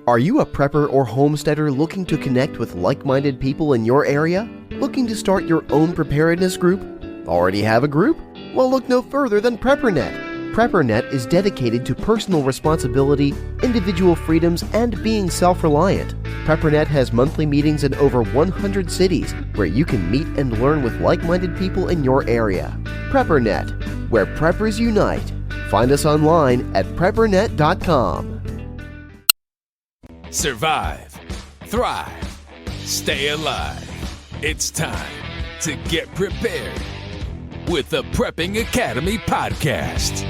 Are you a prepper or homesteader looking to connect with like-minded people in your area? Looking to start your own preparedness group? Already have a group? Well, look no further than PrepperNet. PrepperNet is dedicated to personal responsibility, individual freedoms, and being self-reliant. PrepperNet has monthly meetings in over 100 cities where you can meet and learn with like-minded people in your area. PrepperNet, where preppers unite. Find us online at preppernet.com. Survive, thrive, stay alive. It's time to get prepared with the Prepping Academy podcast.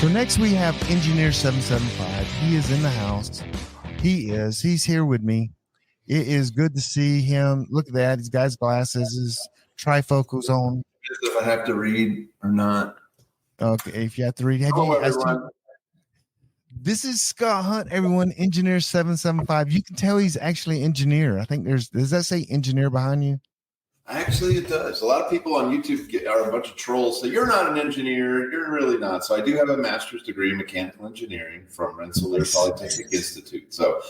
So next we have Engineer 775. He is in the house. He's here with me. It is good to see him. Look at that. He's got his glasses, his trifocals on. If I have to read or not. Okay, if you have to read. This is Scott Hunt, everyone. Engineer 775. You can tell he's actually an engineer. I think does that say engineer behind you? Actually, it does. A lot of people on YouTube are a bunch of trolls. Say, you're not an engineer. You're really not. So I do have a master's degree in mechanical engineering from Rensselaer Polytechnic Institute. So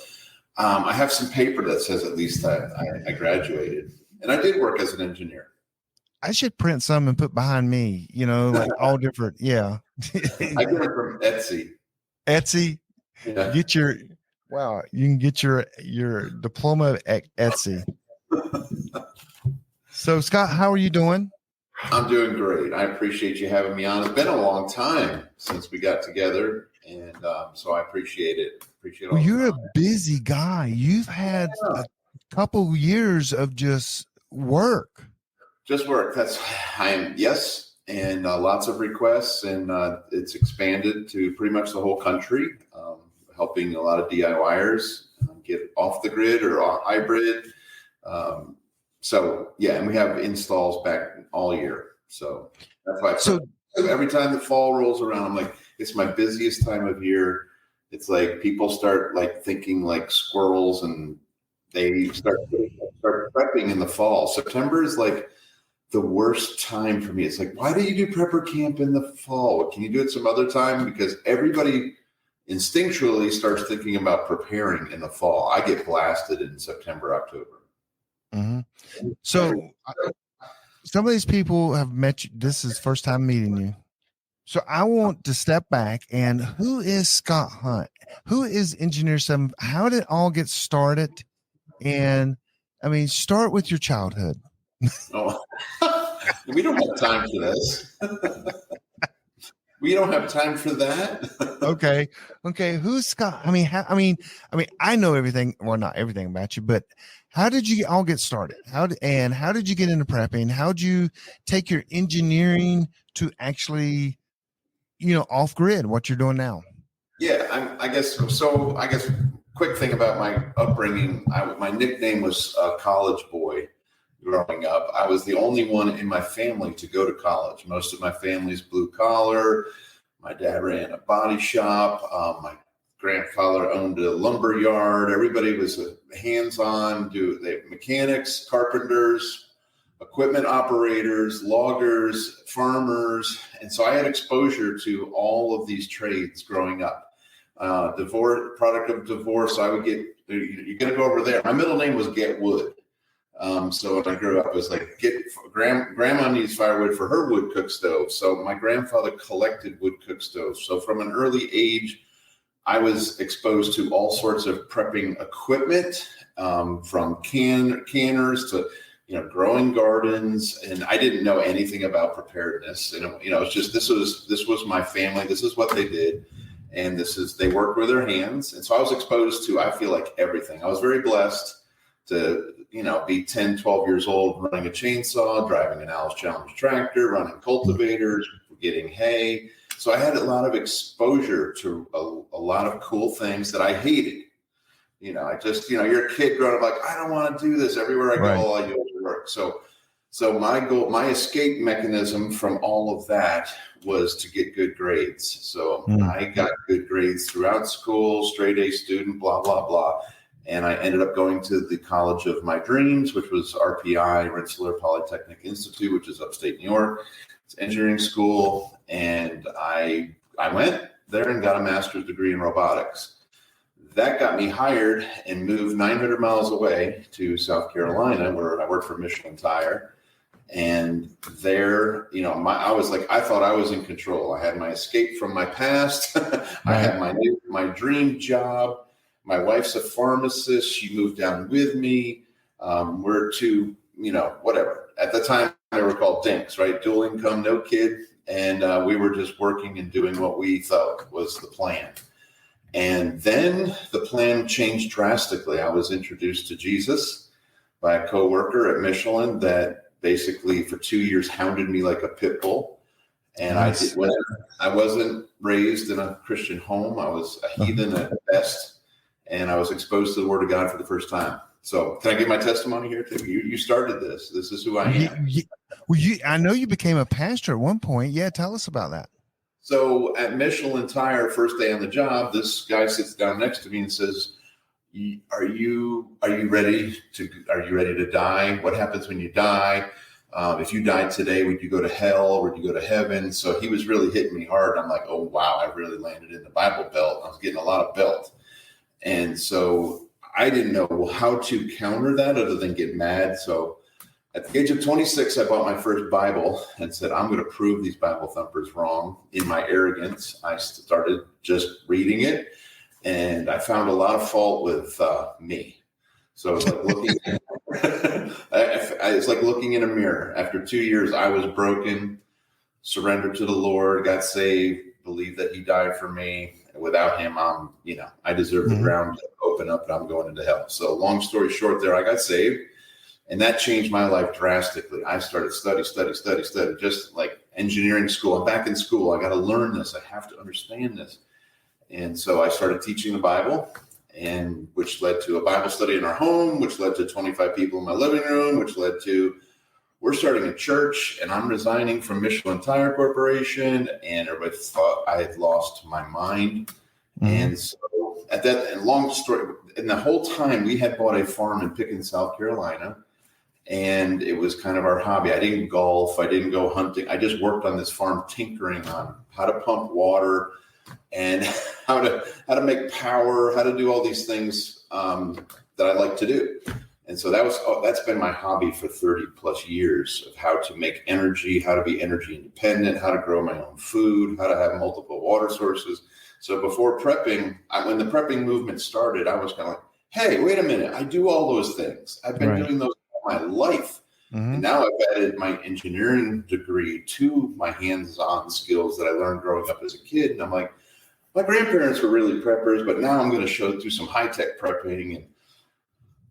I have some paper that says at least I graduated. And I did work as an engineer. I should print some and put behind me, like all different. Yeah. I get it from Etsy. Etsy. Yeah. You can get your diploma at Etsy. So Scott, how are you doing? I'm doing great. I appreciate you having me on. It's been a long time since we got together, and so I appreciate it. Well, you're a busy guy. You've had a couple years of just work. Just work. Yes. And lots of requests, and it's expanded to pretty much the whole country, helping a lot of DIYers get off the grid or hybrid. And we have installs back all year. So that's why. So every time the fall rolls around, I'm like, it's my busiest time of year. It's like people start thinking like squirrels, and they start prepping in the fall. September is like the worst time for me. It's like, why do you do prepper camp in the fall? Can you do it some other time? Because everybody instinctually starts thinking about preparing in the fall. I get blasted in September, October. Mm-hmm. So some of these people have met you. This is first time meeting you. So I want to step back and who is Scott Hunt? Who is Engineer 7? How did it all get started? And start with your childhood. Oh, we don't have time for this. We don't have time for that. Okay. Who's Scott? I know everything. Well, not everything about you, but how did you all get started? How did you get into prepping? How did you take your engineering to actually, off grid? What you're doing now? Yeah, I guess quick thing about my upbringing. My nickname was College Boy. Growing up, I was the only one in my family to go to college. Most of my family's blue collar. My dad ran a body shop. My grandfather owned a lumber yard. Everybody was hands-on. Mechanics, carpenters, equipment operators, loggers, farmers, and so I had exposure to all of these trades growing up. Product of divorce. I would get. You're going to go over there. My middle name was Get Wood. So when I grew up, it was like, grandma needs firewood for her wood cook stove. So my grandfather collected wood cook stoves. So from an early age, I was exposed to all sorts of prepping equipment, from canners to, growing gardens. And I didn't know anything about preparedness. And, it's just, this was my family. This is what they did. And they worked with their hands. And so I was exposed to, I feel like, everything. I was very blessed to, be 10, 12 years old, running a chainsaw, driving an Alice Challenge tractor, running cultivators, getting hay. So I had a lot of exposure to a lot of cool things that I hated. I just, you're a kid growing up like, I don't want to do this. Everywhere I go, right. All I do is work. So my escape mechanism from all of that was to get good grades. So I got good grades throughout school, straight A student, blah, blah, blah. And I ended up going to the college of my dreams, which was RPI, Rensselaer Polytechnic Institute, which is upstate New York. It's engineering school. And I went there and got a master's degree in robotics. That got me hired and moved 900 miles away to South Carolina, where I worked for Michelin Tire. And there, I thought I was in control. I had my escape from my past. I had my dream job. My wife's a pharmacist. She moved down with me. We're two, whatever. At the time, they were called dinks, right? Dual income, no kid. And we were just working and doing what we thought was the plan. And then the plan changed drastically. I was introduced to Jesus by a coworker at Michelin that basically for 2 years hounded me like a pit bull. And nice. I wasn't raised in a Christian home. I was a heathen at best. And I was exposed to the Word of God for the first time. So can I give my testimony here too? You started this. This is who I am. I know you became a pastor at one point. Yeah, tell us about that. So at Michelin Tire, first day on the job, this guy sits down next to me and says, "Are you ready to die? What happens when you die? If you died today, would you go to hell or would you go to heaven?" So he was really hitting me hard. I'm like, oh wow, I really landed in the Bible Belt. I was getting a lot of belt. And so I didn't know how to counter that other than get mad. So at the age of 26, I bought my first Bible and said, I'm going to prove these Bible thumpers wrong. In my arrogance, I started just reading it. And I found a lot of fault with me. So it was like looking in a mirror. After 2 years, I was broken, surrendered to the Lord, got saved, believed that he died for me. Without him, I deserve the ground to open up and I'm going into hell. So long story short there, I got saved and that changed my life drastically. I started study, just like engineering school. I'm back in school. I got to learn this. I have to understand this. And so I started teaching the Bible, and which led to a Bible study in our home, which led to 25 people in my living room, which led to we're starting a church, and I'm resigning from Michelin Tire Corporation, and everybody thought I had lost my mind. Mm-hmm. And so at that, and long story, and the whole time we had bought a farm in Pickens, South Carolina, and it was kind of our hobby. I didn't golf. I didn't go hunting. I just worked on this farm tinkering on how to pump water and how to make power, how to do all these things that I like to do. And so that's been my hobby for 30 plus years of how to make energy, how to be energy independent, how to grow my own food, how to have multiple water sources. So before prepping, when the prepping movement started, I was kind of like, hey, wait a minute. I do all those things. I've been doing those all my life. Mm-hmm. And now I've added my engineering degree to my hands-on skills that I learned growing up as a kid. And I'm like, my grandparents were really preppers, but now I'm going to show through some high-tech prepping. And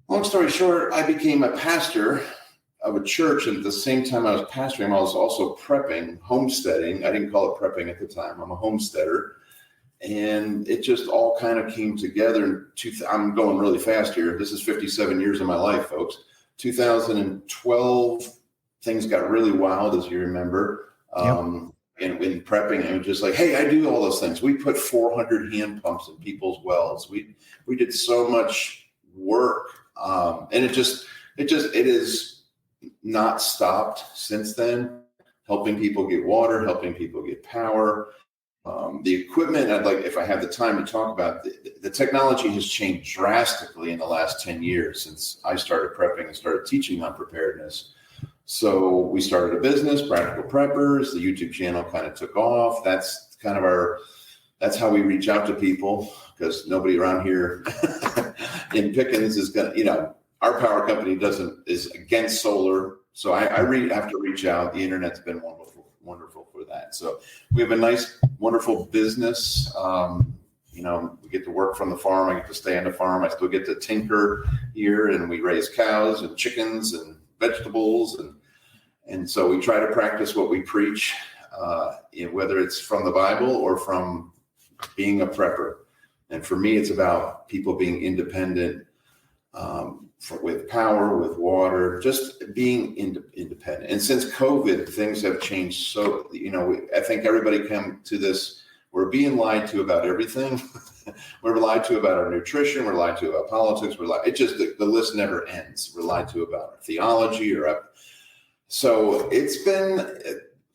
long story short, I became a pastor of a church. And at the same time I was pastoring, I was also prepping, homesteading. I didn't call it prepping at the time. I'm a homesteader. And it just all kind of came together. I'm going really fast here. This is 57 years of my life, folks. 2012, things got really wild, as you remember. And in prepping, it was just like, hey, I do all those things. We put 400 hand pumps in people's wells. We did so much work. And it is not stopped since then, helping people get water, helping people get power. The equipment, if I have the time to talk about, the technology has changed drastically in the last 10 years since I started prepping and started teaching on preparedness. So we started a business, Practical Preppers. The YouTube channel kind of took off. That's that's how we reach out to people, because nobody around here in Pickens is going to, our power company is against solar. So I have to reach out. The internet's been wonderful for that. So we have a nice, wonderful business. We get to work from the farm. I get to stay on the farm. I still get to tinker here, and we raise cows and chickens and vegetables. And so we try to practice what we preach, whether it's from the Bible or from being a prepper. And for me, it's about people being independent, with power, with water, just being independent. And since COVID, things have changed. So, I think everybody came to this we're being lied to about everything. We're lied to about our nutrition. We're lied to about politics. It just, the list never ends. We're lied to about our theology so it's been,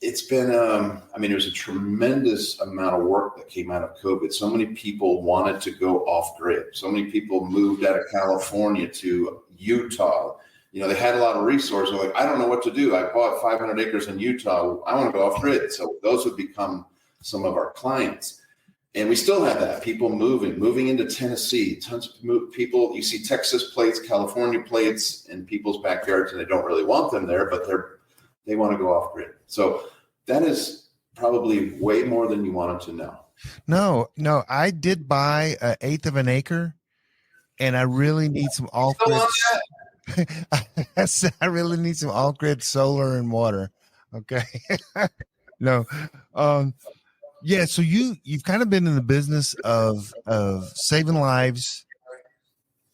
I mean, there's a tremendous amount of work that came out of COVID. So many people wanted to go off grid. So many people moved out of California to Utah. You know, they had a lot of resources. They're like, I don't know what to do. I bought 500 acres in Utah. I want to go off grid. So those would become some of our clients. And we still have that. People moving into Tennessee. Tons of people. You see Texas plates, California plates in people's backyards, and they don't really want them there, but they want to go off grid. So that is probably way more than you wanted to know. No, I did buy 1/8 of an acre, and I really need some off-grid. I really need some off-grid solar and water. Okay. No. Yeah. So you've kind of been in the business of saving lives.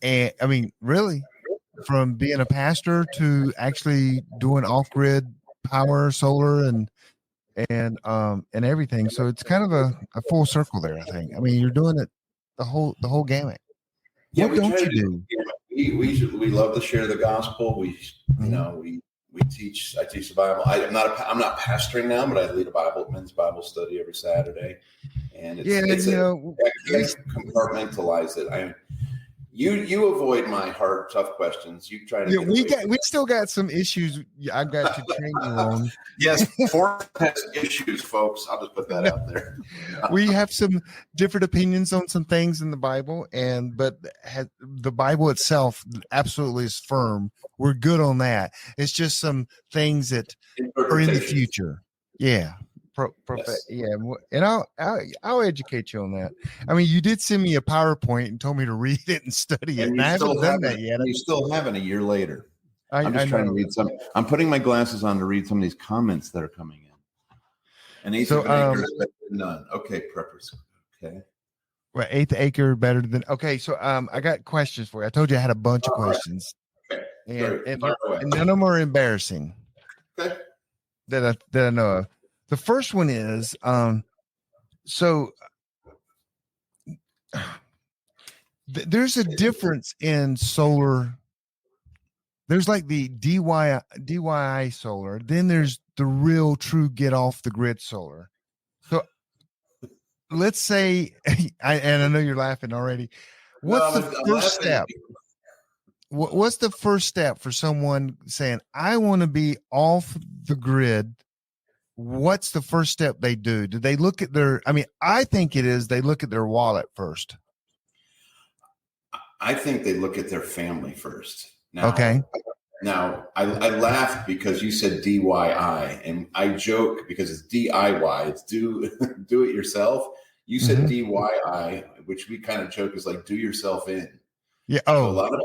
And I mean, really, from being a pastor to actually doing off-grid power, solar and everything. So it's kind of a full circle there, I think. I mean, you're doing it the whole gamut. Yeah, what don't you do? We love to share the gospel. We teach. I teach the Bible. I'm not pastoring now, but I lead a men's Bible study every Saturday. And I compartmentalize it. You avoid my hard, tough questions. You try to. Yeah, we still got some issues. I've got to train you on. Yes, Ford has issues, folks. I'll just put that out there. We have some different opinions on some things in the Bible, but the Bible itself absolutely is firm. We're good on that. It's just some things that are in the future. Yeah. Yes. Yeah, and I'll educate you on that. I mean, you did send me a PowerPoint and told me to read it and study it, and I haven't done that yet. You still haven't a year later. I'm just trying to read some. I'm putting my glasses on to read some of these comments that are coming in. An eighth of an acre is better than none. Okay, preppers. Okay. Well, 1/8 acre better than. Okay, so I got questions for you. I told you I had a bunch of questions, okay. And none of them are embarrassing. Okay. That I know of. The first one is there's a difference in solar. There's like the DIY solar. Then there's the real true get off the grid solar. So let's say, I know you're laughing already. What's the first step? What's the first step for someone saying, I want to be off the grid? What's the first step they do? Do they look at I think it is they look at their wallet first. I think they look at their family first. Now, okay. Now, I laughed because you said DIY, and I joke because it's DIY. It's do it yourself. You said DIY, which we kind of joke is like do yourself in. Yeah. Oh, so a lot of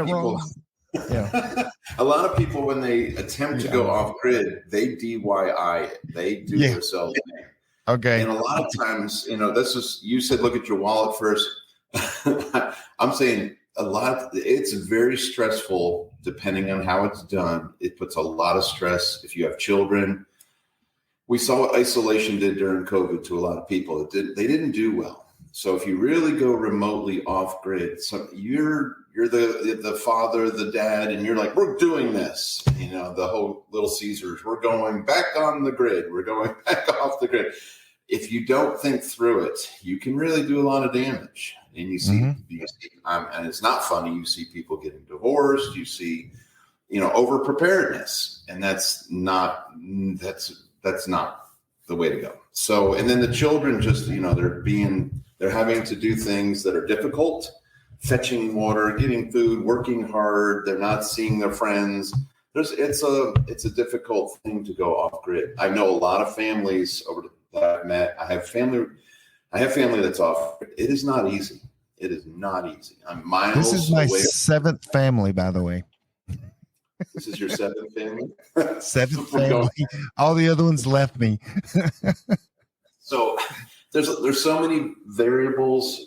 people. Yeah. A lot of people, when they attempt to go off grid, they DIY it. They do themselves in. Okay. And a lot of times, you said look at your wallet first. I'm saying it's very stressful depending on how it's done. It puts a lot of stress if you have children. We saw what isolation did during COVID to a lot of people. They didn't do well. So if you really go remotely off grid, you're the father, the dad, and you're like, we're doing this. The whole Little Caesars, we're going back on the grid. We're going back off the grid. If you don't think through it, you can really do a lot of damage. And you see, and it's not funny. You see people getting divorced. You see, over preparedness, and that's not the way to go. So, and then the children just, they're having to do things that are difficult, fetching water, getting food, working hard. They're not seeing their friends. It's a difficult thing to go off grid. I know a lot of families that I've met. I have family that's off grid. It is not easy. It is not easy. I'm miles away. This is my seventh family, by the way. This is your seventh family? Seventh family. All the other ones left me. So there's so many variables,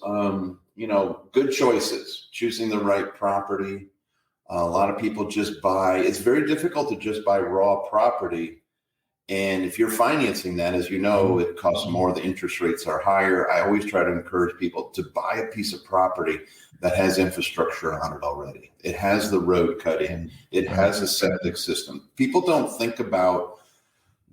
good choices, choosing the right property. A lot of people just buy. It's very difficult to just buy raw property And if you're financing that, as you know, it costs more. The interest rates are higher. I always try to encourage people to buy a piece of property that has infrastructure on it already. It has the road cut in. It has a septic system. People don't think about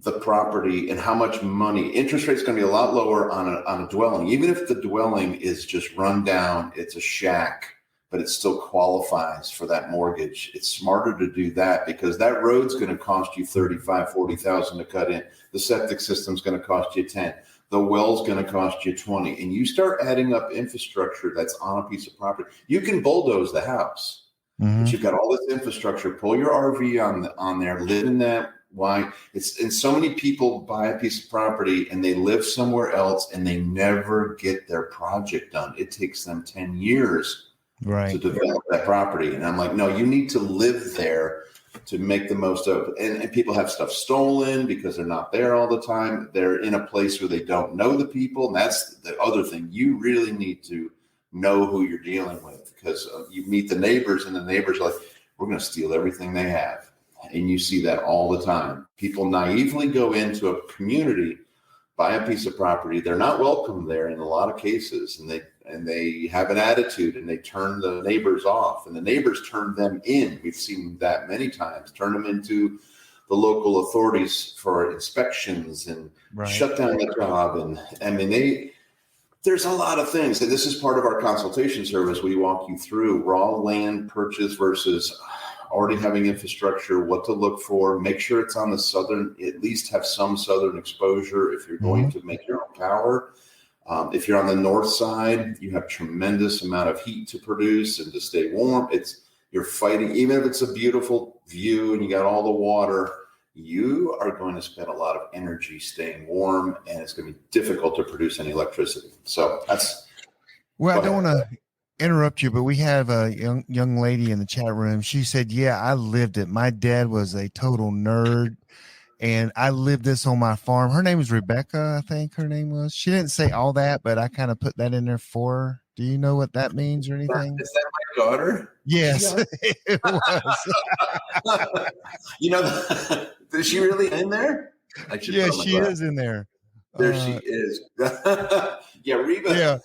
the property and how much money. Interest rate's going to be a lot lower on a dwelling. Even if the dwelling is just run down, it's a shack, but it still qualifies for that mortgage. It's smarter to do that because that road's going to cost you $35,000, $40,000 to cut in. The septic system's going to cost you 10. The well's going to cost you 20. And you start adding up infrastructure that's on a piece of property. You can bulldoze the house, but you've got all this infrastructure. Pull your RV on there, live in that. Why? And so many people buy a piece of property and they live somewhere else and they never get their project done. It takes them 10 years to develop that property. And I'm like, no, you need to live there to make the most of it. And people have stuff stolen because they're not there all the time. They're in a place where they don't know the people. And that's the other thing. You really need to know who you're dealing with because you meet the neighbors and the neighbors are like, we're going to steal everything they have. And you see that all the time. People naively go into a community, buy a piece of property. They're not welcome there in a lot of cases. And they have an attitude and they turn the neighbors off and the neighbors turn them in. We've seen that many times, turn them into the local authorities for inspections and shut down the job. And I mean, there's a lot of things. And this is part of our consultation service. We walk you through raw land purchase versus already having infrastructure, what to look for, make sure it's on the southern, at least have some southern exposure if you're going to make your own power. If you're on the north side, you have tremendous amount of heat to produce and to stay warm. You're fighting, even if it's a beautiful view and you got all the water, you are going to spend a lot of energy staying warm and it's going to be difficult to produce any electricity. So that's. Well, I don't want to interrupt you, but we have a young lady in the chat room. She said, yeah, I lived it. My dad was a total nerd. And I lived this on my farm. Her name was Rebecca, I think her name was. She didn't say all that, but I kind of put that in there for her. Do you know what that means or anything? Is that my daughter? Yes, it was. Is she really in there? Yeah, she is in there. There she is. Yeah, Reba. Yeah,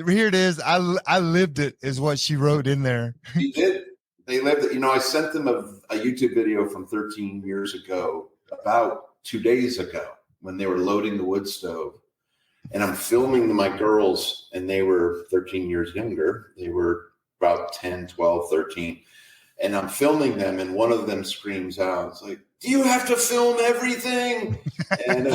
here it is. I lived it is what she wrote in there. She did. They lived it. I sent them a YouTube video from 13 years ago, about 2 days ago, when they were loading the wood stove. And I'm filming my girls, and they were 13 years younger. They were about 10, 12, 13. And I'm filming them, and one of them screams out, it's like, do you have to film everything? And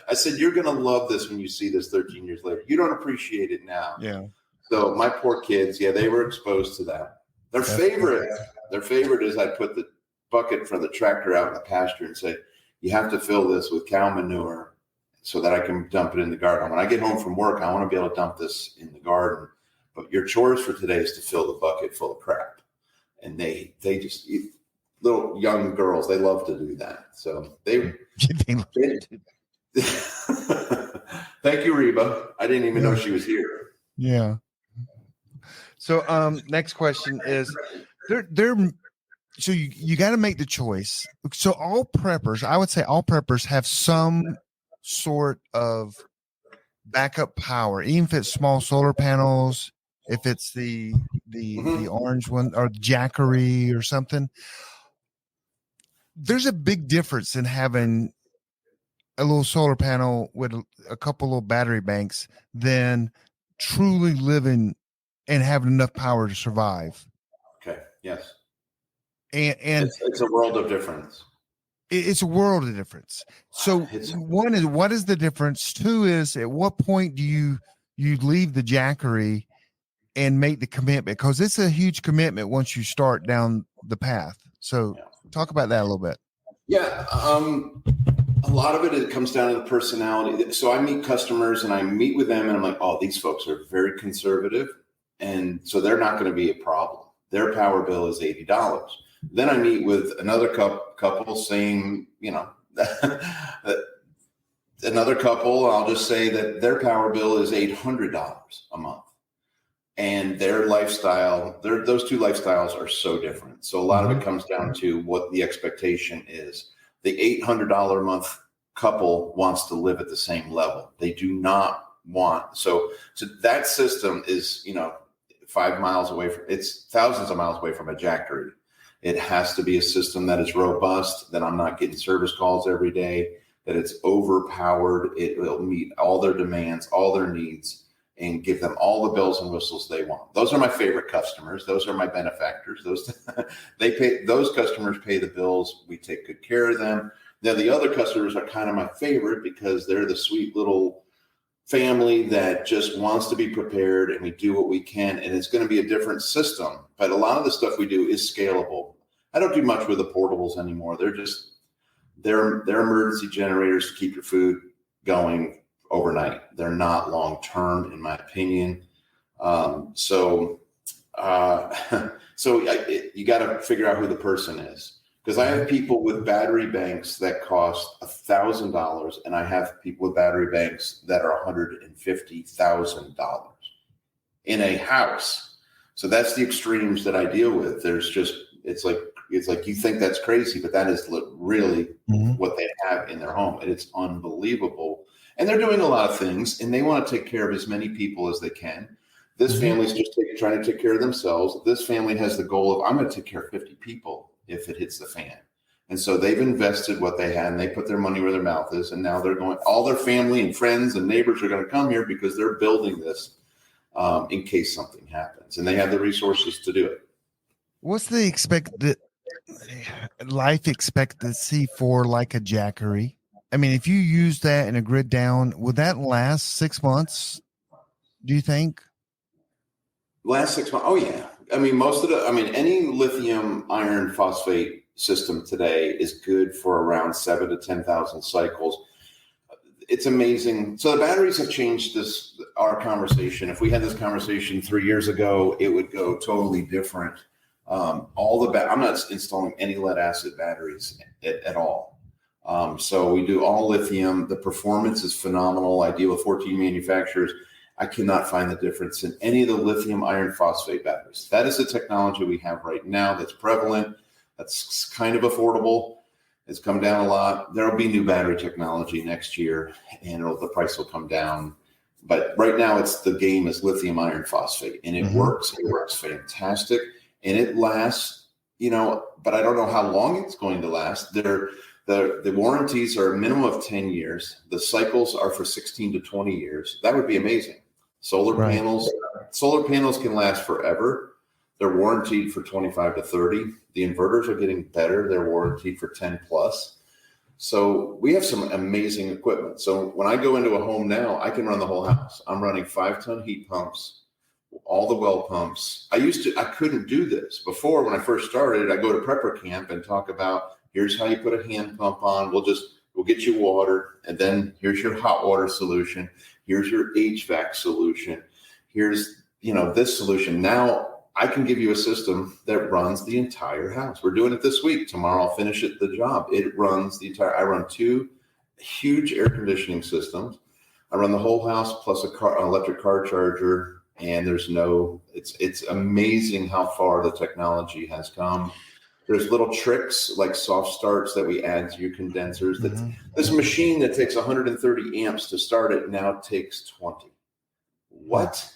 I said, you're going to love this when you see this 13 years later. You don't appreciate it now. Yeah. So my poor kids, they were exposed to that. Their favorite is I put the bucket from the tractor out in the pasture and say, you have to fill this with cow manure so that I can dump it in the garden. When I get home from work, I want to be able to dump this in the garden. But your chores for today is to fill the bucket full of crap. And they just, little young girls, they love to do that. So they thank you, Reba. I didn't even know she was here. Yeah. So next question is so you got to make the choice. So all preppers, I would say all preppers have some sort of backup power, even if it's small solar panels, if it's the orange one or Jackery or something. There's a big difference in having a little solar panel with a couple little battery banks than truly living and having enough power to survive. Okay. Yes. And it's a world of difference. It's a world of difference. So one is, what is the difference? Two is, at what point do you leave the Jackery and make the commitment? Because it's a huge commitment once you start down the path. So talk about that a little bit. Yeah. A lot of it comes down to the personality. So I meet customers and I meet with them and I'm like, oh, these folks are very conservative. And so they're not going to be a problem. Their power bill is $80. Then I meet with another couple saying, another couple, I'll just say that their power bill is $800 a month. And their lifestyle, those two lifestyles are so different. So a lot of it comes down to what the expectation is. The $800 a month couple wants to live at the same level. They do not want, so that system is, 5 miles away from, it's thousands of miles away from a jackery. It has to be a system that is robust, that I'm not getting service calls every day, that it's overpowered. It will meet all their demands, all their needs, and give them all the bells and whistles they want. Those are my favorite customers. Those are my benefactors. Those customers pay the bills. We take good care of them. Now, the other customers are kind of my favorite because they're the sweet little family that just wants to be prepared, and we do what we can, and it's going to be a different system. But a lot of the stuff we do is scalable. I don't do much with the portables anymore. They're emergency generators to keep your food going overnight. They're not long-term, in my opinion. So you got to figure out who the person is. Because I have people with battery banks that cost $1,000, and I have people with battery banks that are $150,000 in a house. So that's the extremes that I deal with. It's like you think that's crazy, but that is really what they have in their home, and it's unbelievable. And they're doing a lot of things, and they want to take care of as many people as they can. This family's just trying to take care of themselves. This family has the goal of, I'm going to take care of 50 people if it hits the fan. And so they've invested what they had, and they put their money where their mouth is. And now they're going, all their family and friends and neighbors are going to come here because they're building this in case something happens. And they have the resources to do it. What's the expected life expectancy for like a jackery? I mean, if you use that in a grid down, would that last 6 months, do you think? Last 6 months? Oh, yeah. I mean, any lithium iron phosphate system today is good for around 7,000 to 10,000 cycles. It's amazing. So the batteries have changed our conversation. If we had this conversation 3 years ago, it would go totally different. I'm not installing any lead acid batteries at all. So we do all lithium. The performance is phenomenal. I deal with 14 manufacturers. I cannot find the difference in any of the lithium iron phosphate batteries. That is the technology we have right now that's prevalent, that's kind of affordable. It's come down a lot. There will be new battery technology next year, and the price will come down. But right now, the game is lithium iron phosphate, and it works. It works fantastic, and it lasts, but I don't know how long it's going to last. The warranties are a minimum of 10 years. The cycles are for 16 to 20 years. That would be amazing. Solar panels can last forever. They're warranted for 25 to 30. The inverters are getting better. They're warranted for 10 plus. So we have some amazing equipment. So when I go into a home now, I can run the whole house. I'm running 5-ton heat pumps, all the well pumps. I couldn't do this before. When I first started, I go to prepper camp and talk about, here's how you put a hand pump on. We'll get you water, and then here's your hot water solution. Here's your HVAC solution. Here's, this solution. Now I can give you a system that runs the entire house. We're doing it this week. Tomorrow I'll finish the job. It runs I run 2 huge air conditioning systems. I run the whole house plus an electric car charger, and it's amazing how far the technology has come. There's little tricks like soft starts that we add to your condensers. This machine that takes 130 amps to start it now takes 20. What?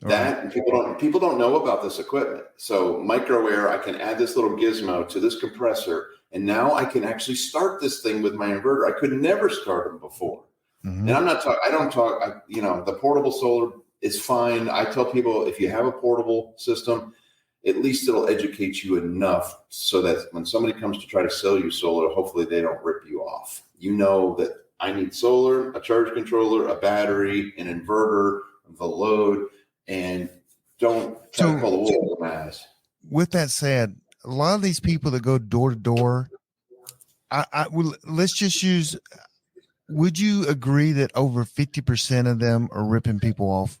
That people don't know about this equipment. So micro air, I can add this little gizmo to this compressor, and now I can actually start this thing with my inverter. I could never start them before. And the portable solar is fine. I tell people, if you have a portable system, at least it'll educate you enough so that when somebody comes to try to sell you solar, hopefully they don't rip you off. You know that I need solar, a charge controller, a battery, an inverter, the load, and don't try to pull the wool over my eyes. With that said, a lot of these people that go door to door, let's just use, would you agree that over 50% of them are ripping people off?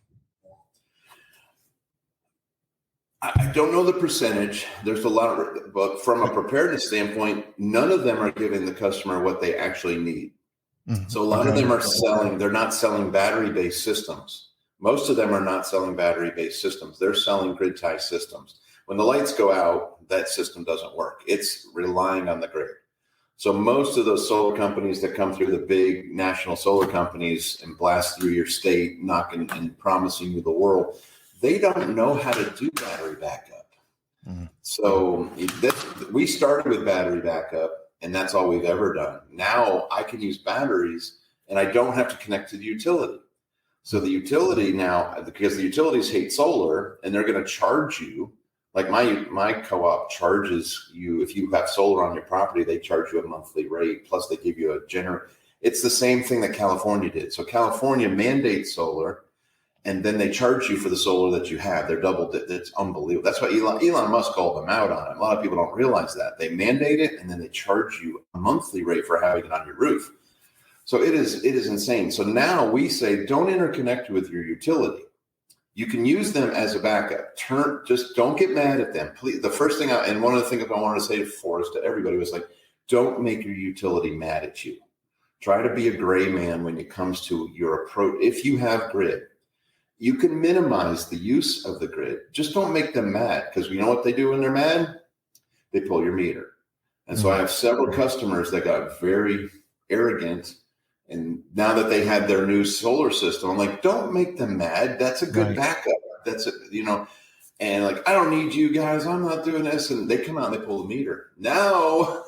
I don't know the percentage. There's a lot but from a preparedness standpoint, none of them are giving the customer what they actually need. So a lot of them are they're not selling battery-based systems. Most of them are not selling battery-based systems. They're selling grid tie systems. When the lights go out, that system doesn't work. It's relying on the grid. So most of those solar companies that come through, the big national solar companies, and blast through your state, knocking and promising you the world, they don't know how to do battery backup. So we started with battery backup, and that's all we've ever done. Now I can use batteries, and I don't have to connect to the utility. So the utility now, because the utilities hate solar, and they're going to charge you. Like my co-op charges you, if you have solar on your property, they charge you a monthly rate, plus they give you a generator. It's the same thing that California did. So California mandates solar, and then they charge you for the solar that you have. They're doubled it. It's unbelievable. That's why Elon Musk called them out on it. A lot of people don't realize that. They mandate it, and then they charge you a monthly rate for having it on your roof. So it is insane. So now we say, don't interconnect with your utility. You can use them as a backup. Just don't get mad at them. Please. The first thing, and one of the things I wanted to say to everybody was like, don't make your utility mad at you. Try to be a gray man when it comes to your approach. If you have grid, you can minimize the use of the grid. Just don't make them mad, because we know what they do when they're mad. They pull your meter. And so I have several customers that got very arrogant. And now that they had their new solar system, I'm like, don't make them mad. That's a good backup. That's and like, I don't need you guys. I'm not doing this. And they come out and they pull the meter. Now,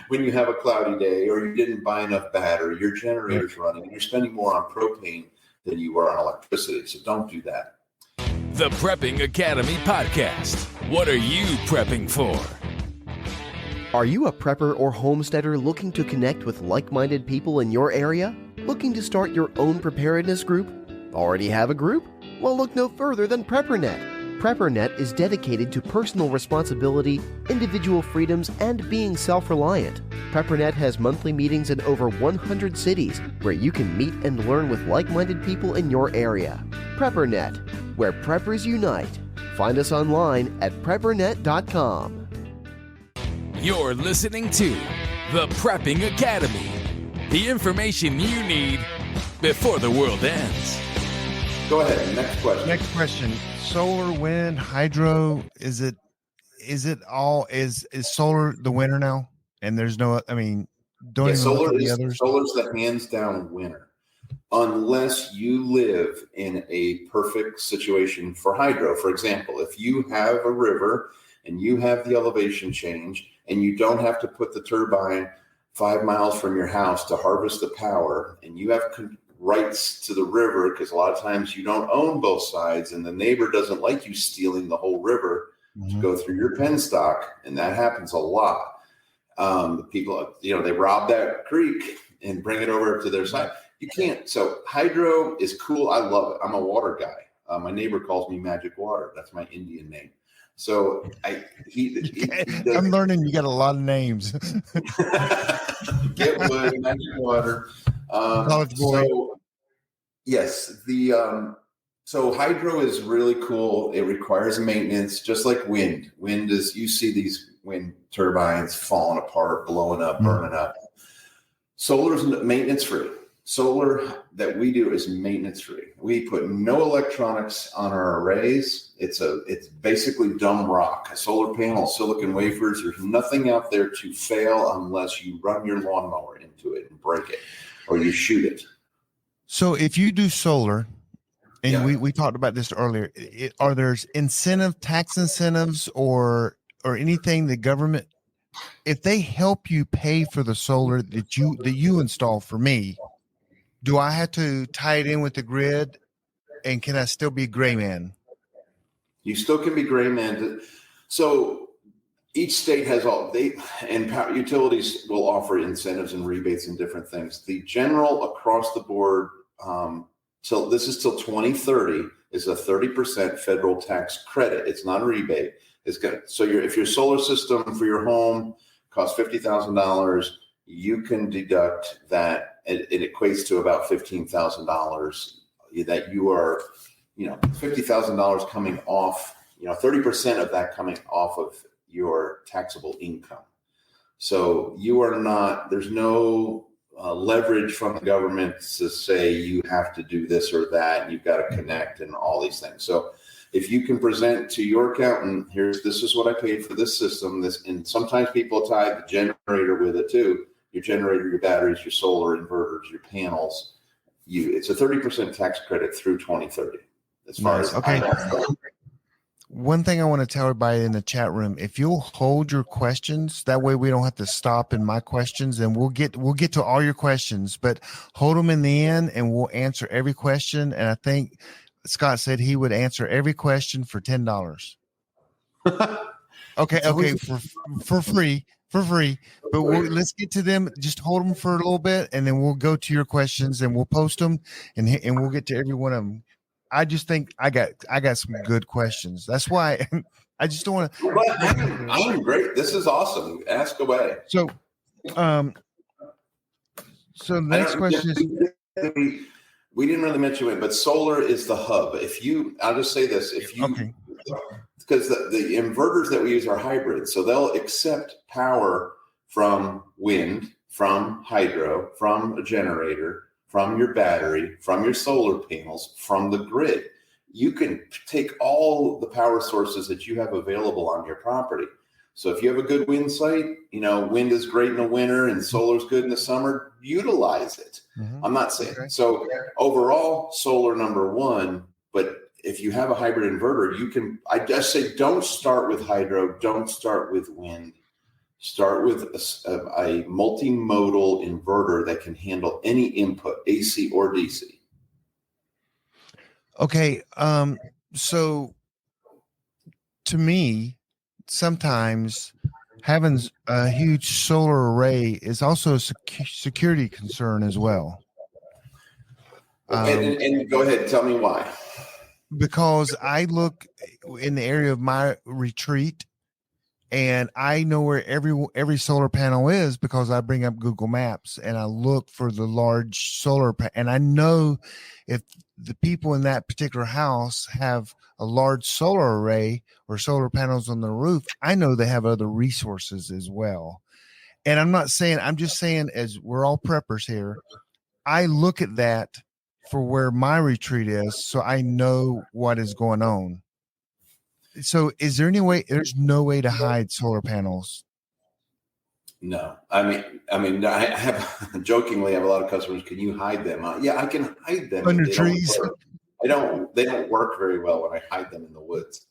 when you have a cloudy day or you didn't buy enough battery, your generator's running, and you're spending more on propane than you were on electricity. So don't do that. The Prepping Academy Podcast. What are you prepping for? Are you a prepper or homesteader looking to connect with like-minded people in your area? Looking to start your own preparedness group? Already have a group? Well, look no further than PrepperNet. PrepperNet is dedicated to personal responsibility, individual freedoms, and being self-reliant. PrepperNet has monthly meetings in over 100 cities where you can meet and learn with like-minded people in your area. PrepperNet, where preppers unite. Find us online at preppernet.com. You're listening to The Prepping Academy. The information you need before the world ends. Go ahead. Next question. Next question. Solar, wind, hydro. Is solar the winner now? And there's no, don't even look at the others. Solar's the hands down winner. Unless you live in a perfect situation for hydro. For example, if you have a river and you have the elevation change, and you don't have to put the turbine 5 miles from your house to harvest the power, and you have rights to the river, because a lot of times you don't own both sides, and the neighbor doesn't like you stealing the whole river to go through your penstock, and that happens a lot. The people, they rob that creek and bring it over to their side. You can't. So hydro is cool. I love it. I'm a water guy. My neighbor calls me Magic Water. That's my Indian name. So I'm learning you got a lot of names. Get wood, Magic Water. College boy. So, yes, so hydro is really cool. It requires maintenance, just like wind. Wind is, you see these wind turbines falling apart, blowing up, burning up. Solar is maintenance free. Solar that we do is maintenance free. We put no electronics on our arrays. It's basically dumb rock. A solar panel, silicon wafers. There's nothing out there to fail unless you run your lawnmower into it and break it, or you shoot it. So if you do solar, and we talked about this earlier, are there tax incentives or anything the government, if they help you pay for the solar that you install for me, do I have to tie it in with the grid, and can I still be gray man? You still can be gray man. So each state has power utilities will offer incentives and rebates and different things. The general across the board, till 2030, is a 30% federal tax credit. It's not a rebate. It's good. So if your solar system for your home costs $50,000, you can deduct that. It equates to about $15,000 that you are, $50,000 coming off, 30% of that coming off of your taxable income. So you are not, there's no leverage from the government to say you have to do this or that, and you've got to connect and all these things. So if you can present to your accountant, this is what I paid for this system, and sometimes people tie the generator with it too. Your generator, your batteries, your solar inverters, your panels. It's a 30% tax credit through 2030. As far as okay. One thing I want to tell everybody in the chat room, if you'll hold your questions, that way we don't have to stop in my questions, and we'll get to all your questions, but hold them in the end and we'll answer every question. And I think Scott said he would answer every question for $10. Okay. For free. But let's get to them. Just hold them for a little bit, and then we'll go to your questions and we'll post them, and we'll get to every one of them. I just think I got some good questions. That's why I just don't want to. I'm great. This is awesome. Ask away. So the next question is. We didn't really mention it, but solar is the hub. I'll just say this: because the inverters that we use are hybrids, so they'll accept power from wind, from hydro, from a generator, from your battery, from your solar panels, from the grid. You can take all the power sources that you have available on your property. So if you have a good wind site, wind is great in the winter and solar is good in the summer, utilize it. Mm-hmm. I'm not saying. Okay. So overall, solar number one, but if you have a hybrid inverter, I just say don't start with hydro, don't start with wind. Start with a multimodal inverter that can handle any input, AC or DC. Okay. So to me, sometimes having a huge solar array is also a security concern as well. And go ahead, tell me why. Because I look in the area of my retreat, and I know where every solar panel is because I bring up Google Maps and I look for the large solar and I know if the people in that particular house have a large solar array or solar panels on the roof, I know they have other resources as well. And I'm just saying, as we're all preppers here, I look at that for where my retreat is, so I know what is going on. So is there any way? There's no way to hide solar panels. No, I mean, I have jokingly have a lot of customers. Can you hide them? Yeah, I can hide them under trees. They don't work very well when I hide them in the woods.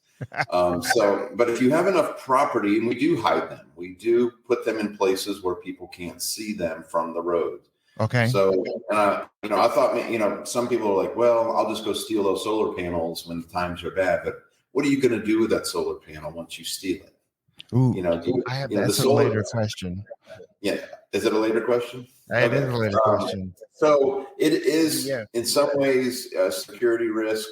But if you have enough property, and we do hide them, we do put them in places where people can't see them from the road. Okay. So, I thought, some people are like, well, I'll just go steal those solar panels when times are bad, but what are you going to do with that solar panel once you steal it? Ooh, that's a later question. Yeah. Is it a later question? It is a later question. So it is in some ways a security risk,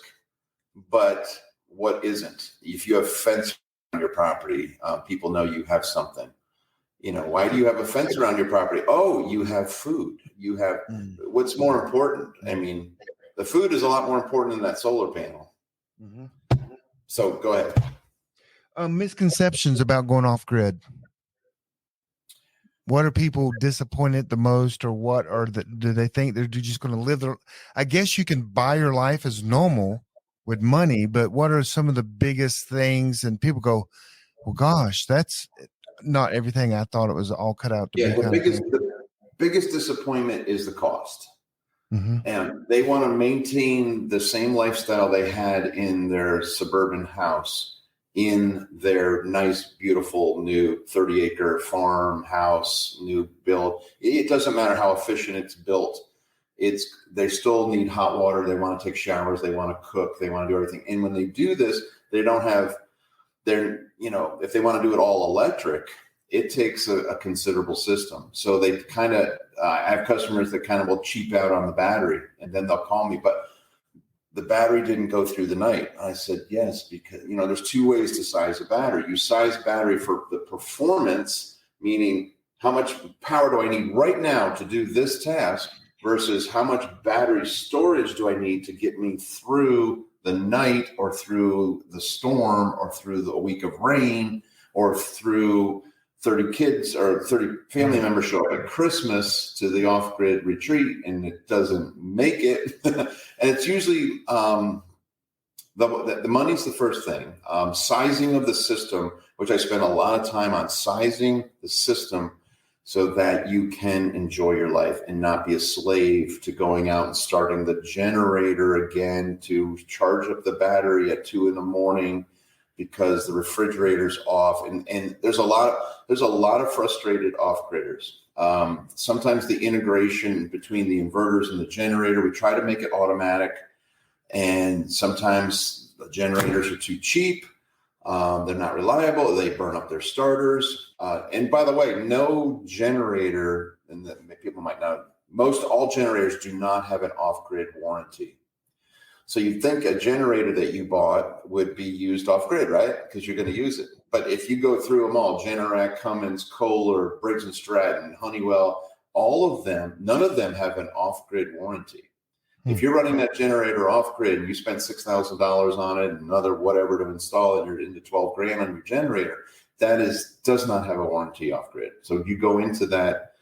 but what isn't? If you have fence on your property, people know you have something. Why do you have a fence around your property? Oh, you have food. You have what's more important? I mean, the food is a lot more important than that solar panel. Mm-hmm. So go ahead. Misconceptions about going off grid. What are people disappointed the most, or what do they think they're just going to live I guess you can buy your life as normal with money, but what are some of the biggest things? And people go, well, gosh, that's not everything I thought it was all cut out to be. The biggest disappointment is the cost. Mm-hmm. And they want to maintain the same lifestyle they had in their suburban house, in their nice, beautiful new 30-acre farm house, new build. It doesn't matter how efficient it's built. They still need hot water. They want to take showers. They want to cook. They want to do everything. And when they do this, they don't have if they want to do it all electric, it takes a considerable system. So they kind of, I have customers that kind of will cheap out on the battery, and then they'll call me, but the battery didn't go through the night. I said, yes, because, there's two ways to size a battery. You size battery for the performance, meaning how much power do I need right now to do this task versus how much battery storage do I need to get me through the night or through the storm or through a week of rain or through 30 kids or 30 family members show up at Christmas to the off-grid retreat and it doesn't make it. And it's usually The money's the first thing. Sizing of the system, which I spend a lot of time on, sizing the system so that you can enjoy your life and not be a slave to going out and starting the generator again to charge up the battery at 2 a.m. because the refrigerator's off. And there's a lot of frustrated off-gridders. Sometimes the integration between the inverters and the generator, we try to make it automatic. And sometimes the generators are too cheap. They're not reliable. They burn up their starters. And by the way, no generator, and people might know, all generators do not have an off-grid warranty. So you'd think a generator that you bought would be used off-grid, right? Because you're going to use it. But if you go through them all, Generac, Cummins, Kohler, Briggs & Stratton, Honeywell, all of them, none of them have an off-grid warranty. If you're running that generator off grid and you spend $6,000 on it and another whatever to install it, you're into $12,000 on your generator, does not have a warranty off grid. So you go into that,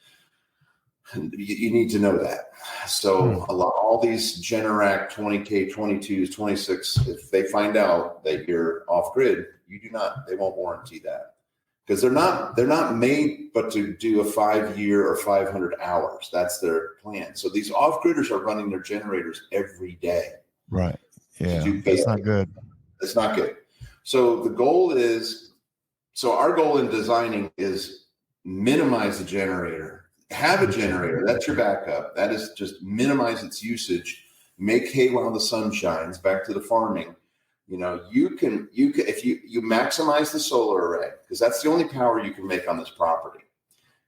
you need to know that. So all these Generac 20K, 22s, 26, if they find out that you're off grid, they won't warranty that. Because they're not made but to do a 5-year or 500 hours. That's their plan. So these off-gridders are running their generators every day. Right. Yeah. That's not good. It's not good. So our goal in designing is minimize the generator. Have a generator. That's your backup. That is just minimize its usage. Make hay while the sun shines. Back to the farming. You can if you maximize the solar array, because that's the only power you can make on this property.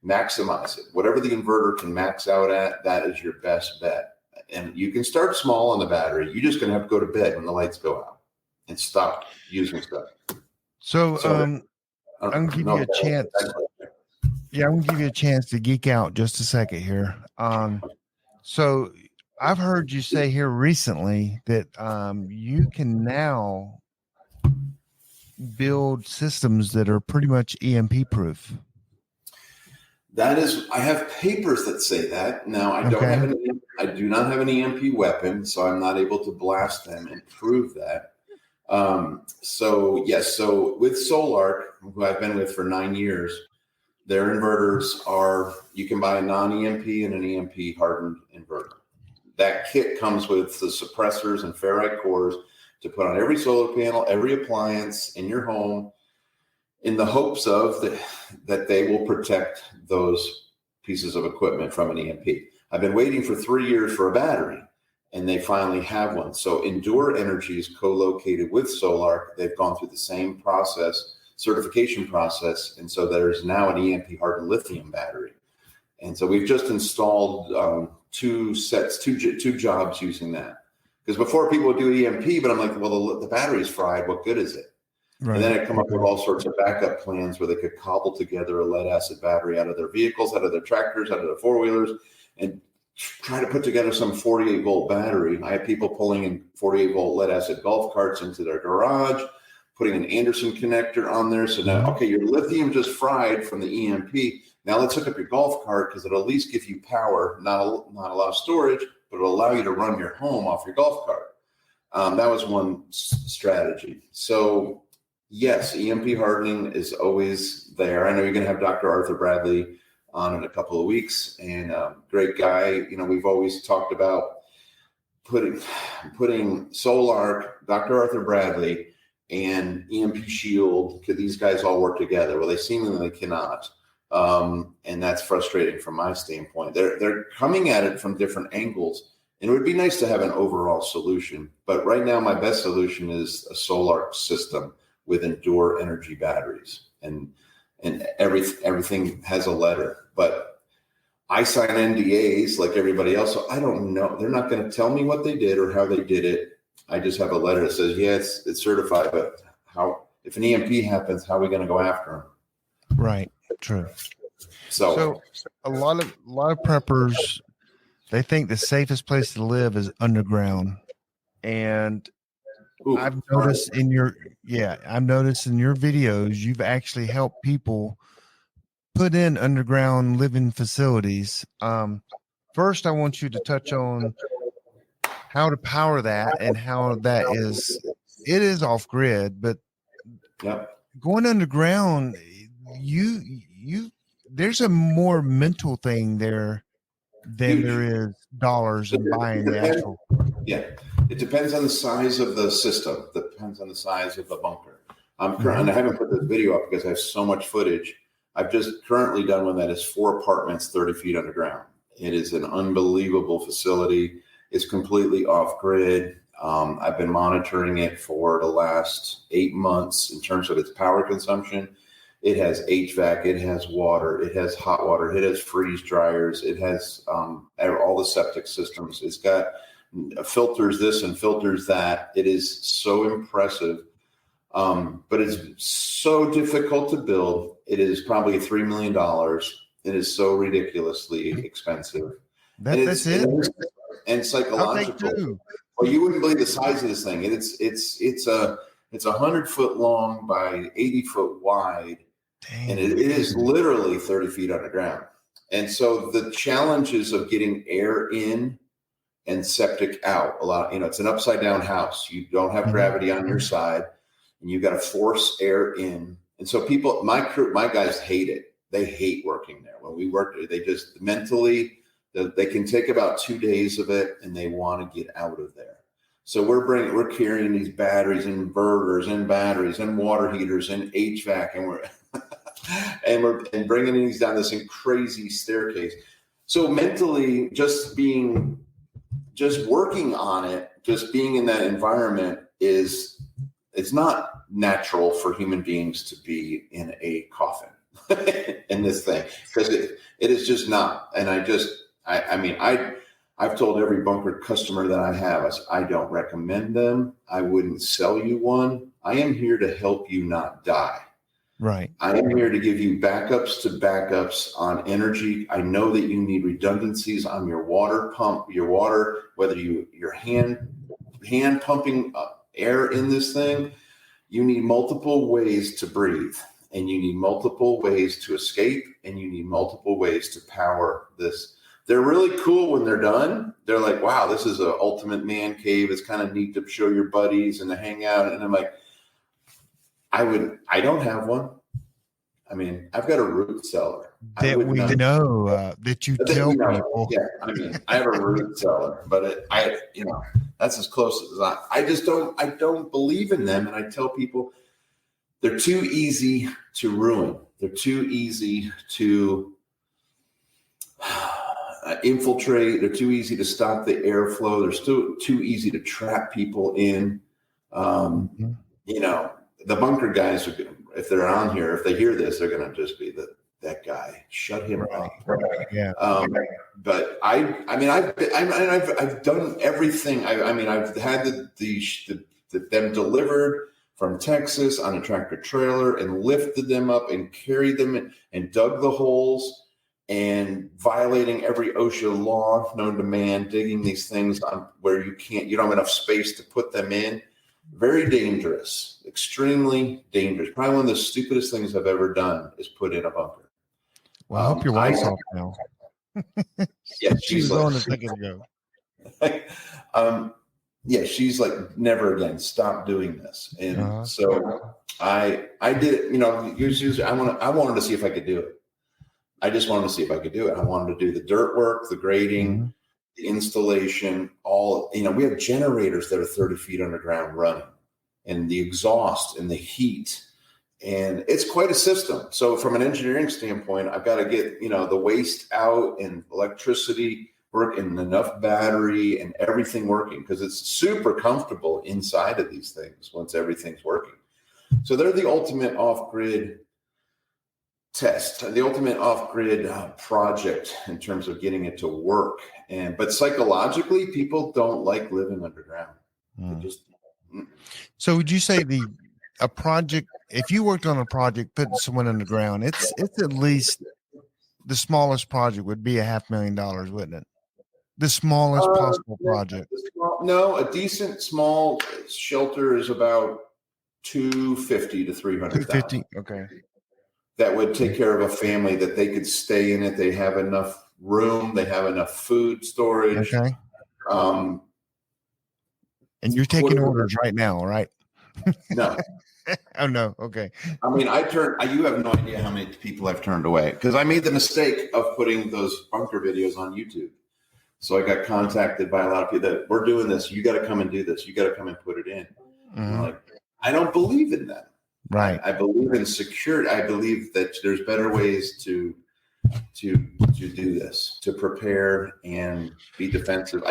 Maximize it. Whatever the inverter can max out at, that is your best bet. And you can start small on the battery. You're just going to have to go to bed when the lights go out and stop using stuff. So I'm going to give you a chance. Yeah, I'm going to give you a chance to geek out just a second here. So I've heard you say here recently that you can now build systems that are pretty much EMP proof. I have papers that say that. Now I do not have an EMP weapon, so I'm not able to blast them and prove that. So with Solarc, who I've been with for 9 years, their inverters you can buy a non-EMP and an EMP hardened inverter. That kit comes with the suppressors and ferrite cores to put on every solar panel, every appliance in your home, in the hopes of that they will protect those pieces of equipment from an EMP. I've been waiting for 3 years for a battery, and they finally have one. So Endure Energy is co-located with Solarc. They've gone through the same certification process, and so there's now an EMP hardened lithium battery. And so we've just installed two jobs using that. Because before people would do EMP, but I'm like, well, the battery's fried. What good is it? Right. And then I come up with all sorts of backup plans where they could cobble together a lead acid battery out of their vehicles, out of their tractors, out of their four-wheelers, and try to put together some 48-volt battery. I have people pulling in 48-volt lead acid golf carts into their garage, putting an Anderson connector on there. So now, okay, your lithium just fried from the EMP. Now let's hook up your golf cart because it'll at least give you power, not a lot of storage, but it'll allow you to run your home off your golf cart. That was one strategy. So yes, EMP hardening is always there. I know you're going to have Dr. Arthur Bradley on in a couple of weeks, and great guy. We've always talked about putting Solarc, Dr. Arthur Bradley, and EMP Shield. Could these guys all work together? Well, they seemingly cannot. And that's frustrating from my standpoint. They're coming at it from different angles, and it would be nice to have an overall solution. But right now, my best solution is a Solarc system with Endure Energy batteries, and everything has a letter. But I sign NDAs like everybody else, so I don't know. They're not going to tell me what they did or how they did it. I just have a letter that says, yeah, it's certified, but if an EMP happens, how are we going to go after them? Right. True. So a lot of preppers, they think the safest place to live is underground. And I've noticed in your videos, you've actually helped people put in underground living facilities. First, I want you to touch on how to power that and how that is it is off grid, but Yep. going underground, you there's a more mental thing there than Huge. there is dollars and buying the actual. Yeah, it depends on the size of the system. Depends on the size of the bunker. Mm-hmm. And I haven't put this video up because I have so much footage. I've just currently done one that is 4 apartments, 30 feet underground. It is an unbelievable facility. It's completely off grid. I've been monitoring it for the last 8 months in terms of its power consumption. It has HVAC, it has water, it has hot water, it has freeze dryers, it has all the septic systems. It's got filters this and filters that. It is so impressive, but it's so difficult to build. It is probably $3 million. It is so ridiculously expensive. That's it. And psychological. Well, you wouldn't believe the size of this thing. It's 100 foot long by 80 foot wide. Dang. And it is literally 30 feet underground. And so the challenges of getting air in and septic out, it's an upside down house. You don't have gravity on your side, and you've got to force air in. And so my guys hate it. They hate working there. When we work there, they just mentally, they can take about 2 days of it and they want to get out of there. So we're carrying these batteries, inverters and batteries and water heaters and HVAC, and we're bringing these down this crazy staircase. So mentally, just working on it, just being in that environment it's not natural for human beings to be in a coffin in this thing, because it is just not. And I've told every bunker customer that I have, I don't recommend them. I wouldn't sell you one. I am here to help you not die. Right. I am here to give you backups on energy. I know that you need redundancies on your water pump, whether you're hand pumping air in this thing. You need multiple ways to breathe, and you need multiple ways to escape, and you need multiple ways to power this. They're really cool when they're done. They're like, wow, this is an ultimate man cave. It's kind of neat to show your buddies and to hang out. And I'm like, I don't have one. I mean, I've got a root cellar. That we know that you tell people. Yeah, I have a root cellar, but that's as close as I don't believe in them. And I tell people they're too easy to ruin. They're too easy to infiltrate. They're too easy to stop the airflow. They're still too easy to trap people in. The bunker guys are going, if they're on here, if they hear this, they're going to just be that guy. Shut him up. Right. Yeah. But I've done everything. I've had them delivered from Texas on a tractor trailer and lifted them up and carried them and dug the holes and violating every OSHA law known to man, digging these things on where you don't have enough space to put them in. Very dangerous, extremely dangerous. Probably one of the stupidest things I've ever done is put in a bunker. Well, I hope your wife's off now. Yeah, she's on a second ago. She's like, never again. Stop doing this. And so I did it. Usually I wanted to see if I could do it. I just wanted to see if I could do it. I wanted to do the dirt work, the grading, the installation, we have generators that are 30 feet underground running, and the exhaust and the heat, and it's quite a system. So from an engineering standpoint, I've got to get, the waste out and electricity work and enough battery and everything working, because it's super comfortable inside of these things once everything's working. So they're the ultimate off-grid test, the ultimate off-grid project in terms of getting it to work. But psychologically, people don't like living underground. So would you say a project, if you worked on a project putting someone underground, it's at least the smallest project would be $500,000, wouldn't it? The smallest possible project. No, a decent small shelter is about $250,000 to $300,000. $250,000. Okay. That would take care of a family, that they could stay in it. They have enough room. They have enough food storage. Okay. And you're taking orders right now, right? No. Oh no. Okay. I mean, you have no idea how many people I've turned away because I made the mistake of putting those bunker videos on YouTube. So I got contacted by a lot of people that we're doing this. You got to come and do this. You got to come and put it in. And I'm like, I don't believe in that. Right. I believe in security. I believe that there's better ways to do this, to prepare and be defensive.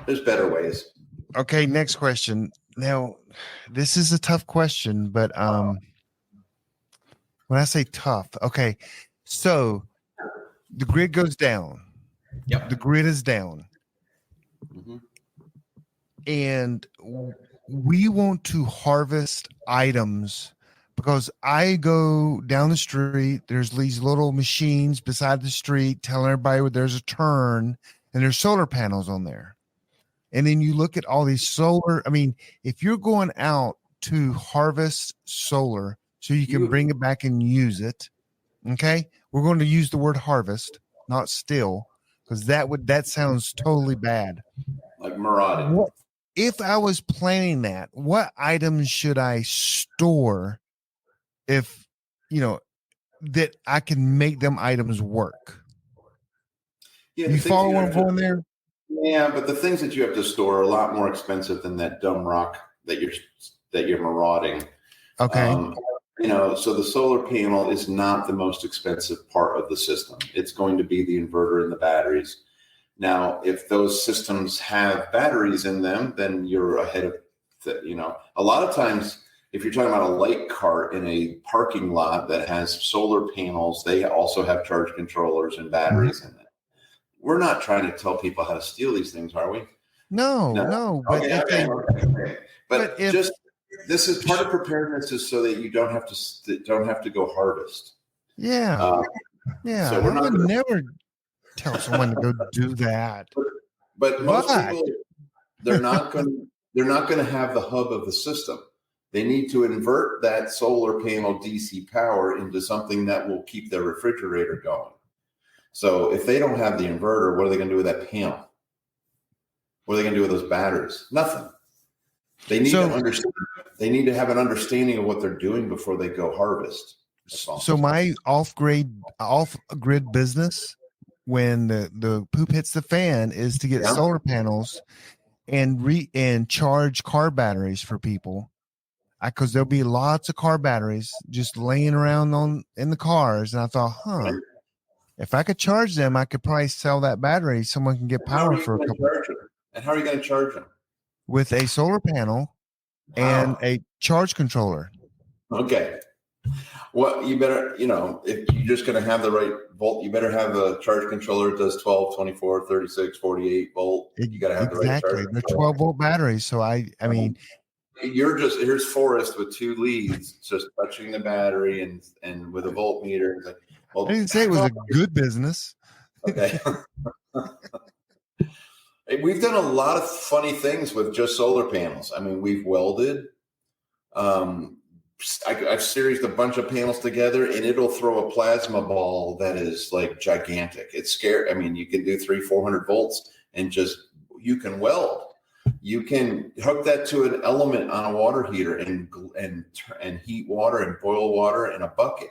There's better ways. Okay. Next question. Now, this is a tough question, but when I say tough, okay, so the grid goes down. Yep. The grid is down. Mm-hmm. And we want to harvest items because I go down the street. There's these little machines beside the street telling everybody where there's a turn, and there's solar panels on there. And then you look at all these solar. I mean, if you're going out to harvest solar so you can bring it back and use it, okay, we're going to use the word harvest, not steal, because that sounds totally bad. Like marauding. If I was planning that, what items should I store if, that I can make them items work? Yeah, you follow what I'm going there? Yeah, but the things that you have to store are a lot more expensive than that dumb rock that you're marauding. Okay. So the solar panel is not the most expensive part of the system. It's going to be the inverter and the batteries. Now, if those systems have batteries in them, then you're ahead of a lot of times, if you're talking about a light cart in a parking lot that has solar panels, they also have charge controllers and batteries in it. We're not trying to tell people how to steal these things, are we? No. But okay. But this is part of preparedness, is so that you don't have to go harvest. Yeah. So we're not never tell someone to go do that. But most people, they're not going to have the hub of the system. They need to invert that solar panel DC power into something that will keep their refrigerator going. So if they don't have the inverter, what are they going to do with that panel? What are they going to do with those batteries? Nothing. They need to understand. They need to have an understanding of what they're doing before they go harvest. So my off-grid business, when the poop hits the fan, is to get solar panels and charge car batteries for people. Because there'll be lots of car batteries just laying around in the cars, and I thought, if I could charge them, I could probably sell that battery. Someone can get power for a couple. And how are you going to charge them? With a solar panel and a charge controller. Okay. Well, you better, if you're just going to have the right volt, you better have a charge controller that does 12, 24, 36, 48 volt. You got to have the right charge. They're 12-volt batteries. So I mean, here's Forrest with two leads just touching the battery and with a voltmeter. Like, I didn't say it was a good business. Okay. We've done a lot of funny things with just solar panels. I mean, we've welded. I've seried a bunch of panels together, and it'll throw a plasma ball that is like gigantic. It's scary. I mean, you can do 300-400 volts, and you can weld. You can hook that to an element on a water heater and heat water and boil water in a bucket.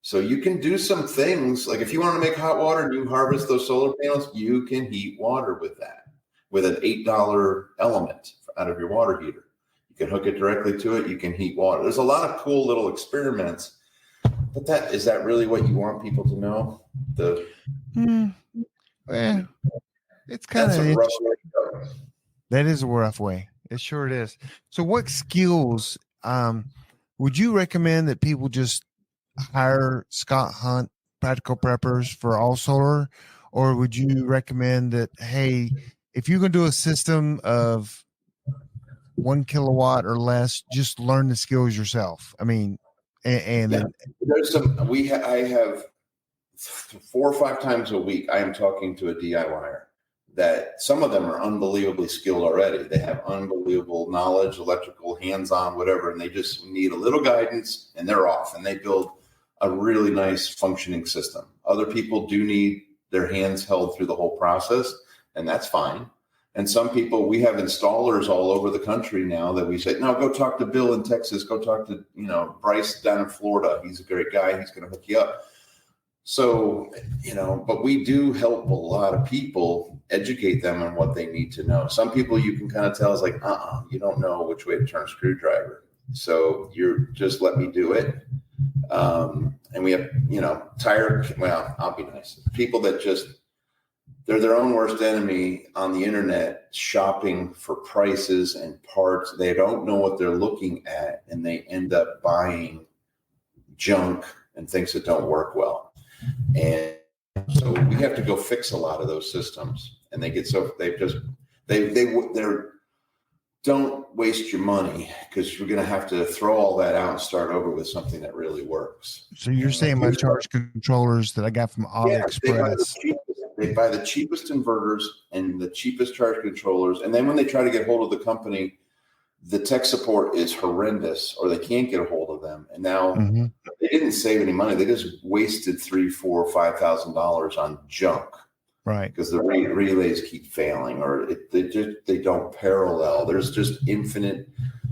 So you can do some things, like if you want to make hot water and you harvest those solar panels, you can heat water with that, with an $8 element out of your water heater. You can hook it directly to it. You can heat water. There's a lot of cool little experiments, but is that really what you want people to know? It's kind of a rough way to go. That is a rough way. It sure is. So what skills would you recommend that people just hire Scott Hunt Practical Preppers for all solar? Or would you recommend that, hey, if you're going to do a system of 1 kilowatt or less, just learn the skills yourself? I mean, there's I have 4 or 5 times a week, I am talking to a DIYer that some of them are unbelievably skilled already. They have unbelievable knowledge, electrical, hands-on, whatever, and they just need a little guidance and they're off and they build a really nice functioning system. Other people do need their hands held through the whole process, and that's fine. And some people, we have installers all over the country now that we say, no, go talk to Bill in Texas. Go talk to, Bryce down in Florida. He's a great guy. He's going to hook you up. So, but we do help a lot of people, educate them on what they need to know. Some people you can kind of tell is like, you don't know which way to turn a screwdriver. So you're just let me do it. And we have, I'll be nice. People that they're their own worst enemy on the internet, shopping for prices and parts. They don't know what they're looking at, and they end up buying junk and things that don't work well. And so we have to go fix a lot of those systems, and they don't waste your money, because you're going to have to throw all that out and start over with something that really works. So you're saying my charge controllers that I got from AliExpress. They buy the cheapest inverters and the cheapest charge controllers. And then when they try to get hold of the company, the tech support is horrendous, or they can't get a hold of them. And now they didn't save any money. They just wasted $3,000, $4,000, $5,000 on junk. Right. Because the relays keep failing, or they don't parallel. There's just infinite.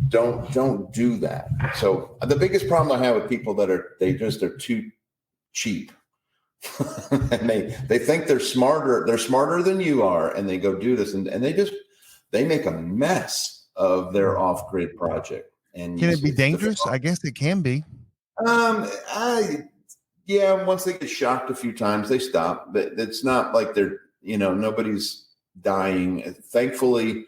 Don't do that. So the biggest problem I have with people that are too cheap. And they think they're smarter than you are, and they go do this, and they make a mess of their off-grid project. And can it be dangerous? I guess it can be. Once they get shocked a few times, they stop. But it's not like they're, nobody's dying. Thankfully,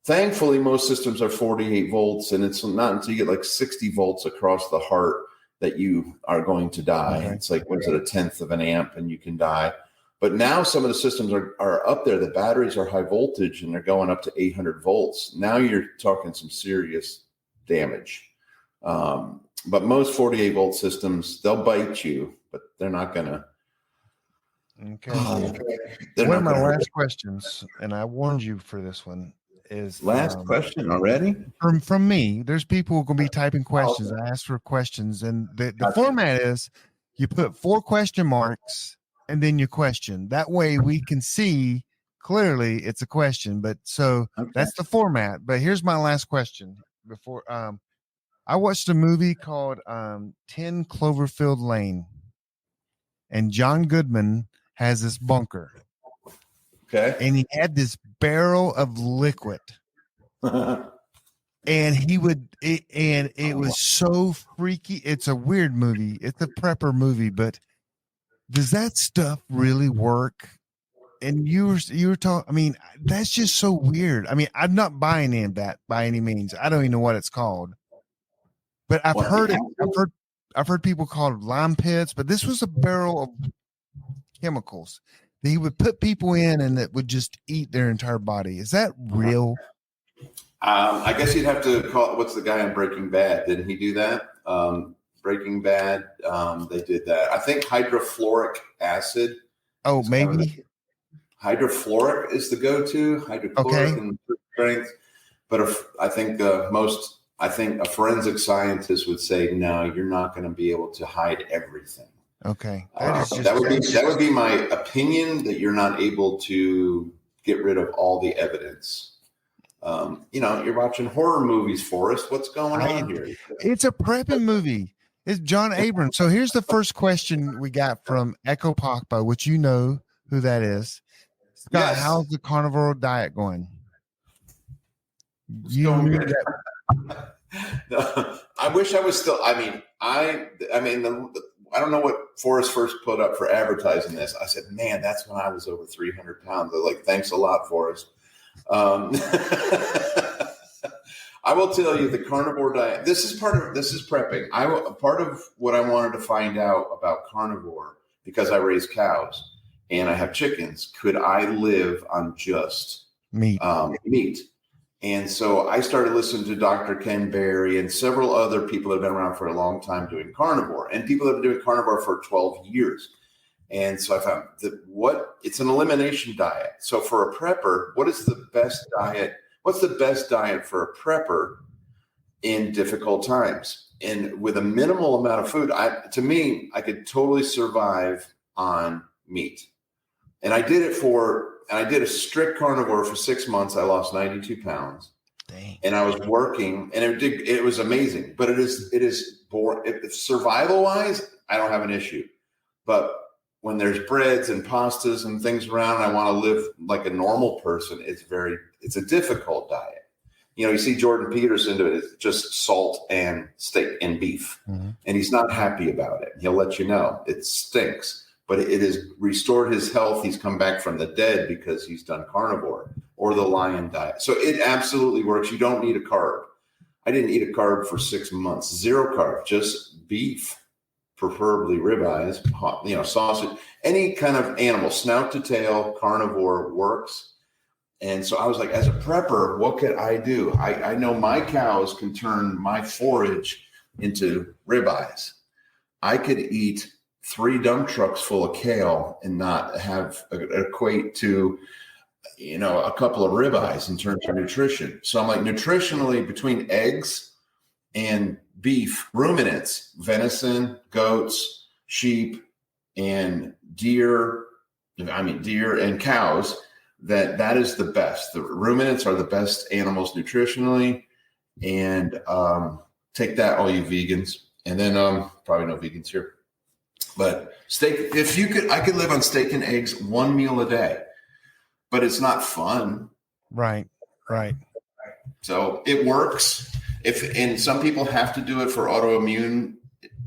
most systems are 48 volts, and it's not until you get like 60 volts across the heart that you are going to die. Okay. It's like, what is it, 1/10 of an amp, and you can die. But now some of the systems are up there. The batteries are high voltage, and they're going up to 800 volts. Now you're talking some serious damage. But most 48 volt systems, they'll bite you, but they're not going to. Okay. One of my last questions, and I warned you for this one, is last question already from me. There's people who are going to be typing questions. I asked for questions, and the format is you put 4 question marks and then your question. That way we can see clearly it's a question. But that's the format. But here's my last question before I watched a movie called 10 Cloverfield Lane, and John Goodman has this bunker. Okay. And he had this barrel of liquid. And it was so freaky. It's a weird movie. It's a prepper movie, but does that stuff really work? And you were talking, I mean, that's just so weird. I mean, I'm not buying any of that by any means. I don't even know what it's called. But I've heard people call it lime pits, but this was a barrel of chemicals that he would put people in, and that would just eat their entire body. Is that real? I guess you'd have to call it, what's the guy on Breaking Bad? Didn't he do that? Breaking Bad, they did that. I think hydrofluoric acid. Oh, maybe. Hydrofluoric is the go-to. Hydrochloric and strength. But I think a forensic scientist would say, no, you're not going to be able to hide everything. Okay. That would be my opinion, that you're not able to get rid of all the evidence. You're watching horror movies, Forrest. What's going on here? It's a prepping movie. It's John Abrams. So here's the first question we got from Echo Pogba, which you know who that is. Scott, how's the carnivore diet going? I wish I was still. I don't know what Forrest first put up for advertising this. I said, man, that's when I was over 300 pounds. They're like, thanks a lot, Forrest. I will tell you, the carnivore diet. This is prepping. Part of what I wanted to find out about carnivore, because I raise cows and I have chickens. Could I live on just meat? And so I started listening to Dr. Ken Berry and several other people that have been around for a long time doing carnivore, and people that have been doing carnivore for 12 years. And so I found that it's an elimination diet. So for a prepper, what is the best diet? What's the best diet for a prepper in difficult times? And with a minimal amount of food, I could totally survive on meat. And I did it for and I did a strict carnivore for 6 months. I lost 92 pounds. Dang. And I was working, and it was amazing. But it is boring. If survival wise, I don't have an issue. But when there's breads and pastas and things around, and I want to live like a normal person, it's a difficult diet. You see Jordan Peterson do it. It's just salt and steak and beef. Mm-hmm. And he's not happy about it. He'll let you know. It stinks. But it has restored his health. He's come back from the dead because he's done carnivore or the lion diet. So it absolutely works. You don't need a carb. I didn't eat a carb for 6 months. 0 carb, just beef, preferably ribeyes, sausage, any kind of animal, snout to tail, carnivore works. And so I was like, as a prepper, what could I do? I know my cows can turn my forage into ribeyes. I could eat 3 dump trucks full of kale and not have equate to, a couple of ribeyes in terms of nutrition. So I'm like, nutritionally, between eggs and beef, ruminants, venison, goats, sheep, and deer and cows, that is the best. The ruminants are the best animals nutritionally. And take that, all you vegans. And then probably no vegans here. But steak, I could live on steak and eggs 1 meal a day, but it's not fun. Right. So it works. And some people have to do it for autoimmune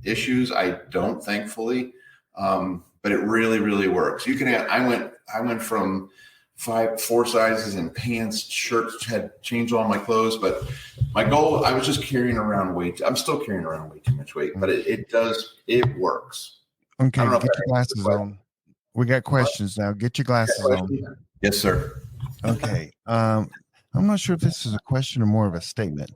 issues. I don't, thankfully, but it really, really works. I went from 4 sizes in pants, shirts, had changed all my clothes, but my goal, I was just carrying around weight. I'm still carrying around way too much weight, but it works. Okay, get your glasses on. We got questions now. Get your glasses on. Yes, sir. Okay. I'm not sure if this is a question or more of a statement.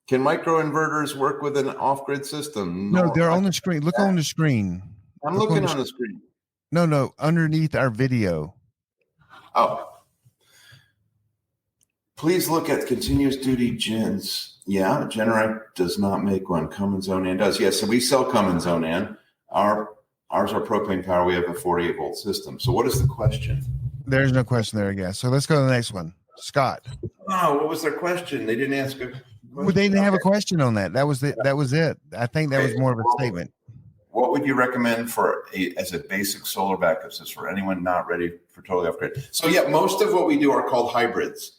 Can microinverters work with an off-grid system? No, they're on the screen. Look on the screen. I'm looking on the screen. No, underneath our video. Oh. Please look at continuous duty gens. Yeah, Generac does not make one. Cummins Onan does. Yes, so we sell Cummins Onan. Ours are propane power. We have a 48 volt system. So what is the question? There's no question there, I guess. So let's go to the next one. Scott. Oh, what was their question? They didn't ask a question. Well, they didn't have a question on that. That was it. I think that was more of a statement. What would you recommend as a basic solar backup system for anyone not ready for totally off grid? So yeah, most of what we do are called hybrids.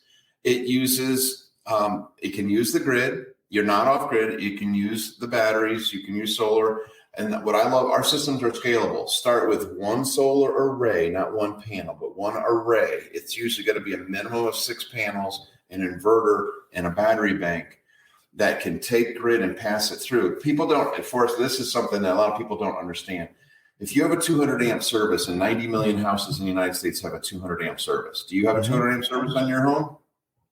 It can use the grid. You're not off grid. You can use the batteries. You can use solar. And what I love, our systems are scalable. Start with one solar array, not one panel, but one array. It's usually going to be a minimum of 6 panels, an inverter, and a battery bank that can take grid and pass it through. People don't, this is something that a lot of people don't understand. If you have a 200 amp service, and 90 million houses in the United States have a 200 amp service. Do you have a 200 amp service on your home?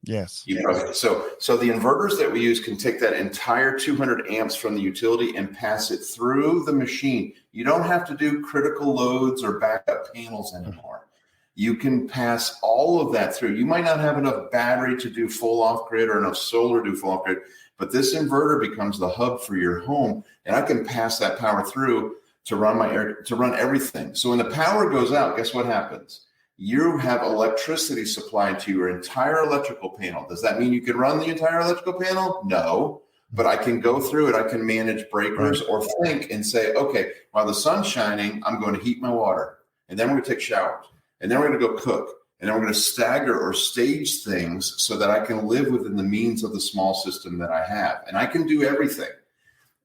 Yes. So the inverters that we use can take that entire 200 amps from the utility and pass it through the machine. You don't have to do critical loads or backup panels anymore. You can pass all of that through. You might not have enough battery to do full off grid or enough solar to do full off grid, but this inverter becomes the hub for your home, and I can pass that power through to run everything. So when the power goes out, guess what happens? You have electricity supplied to your entire electrical panel. Does that mean you can run the entire electrical panel? No, but I can go through it. I can manage breakers or think and say, okay, while the sun's shining, I'm going to heat my water, and then we're going to take showers, and then we're going to go cook, and then we're going to stagger or stage things so that I can live within the means of the small system that I have, and I can do everything.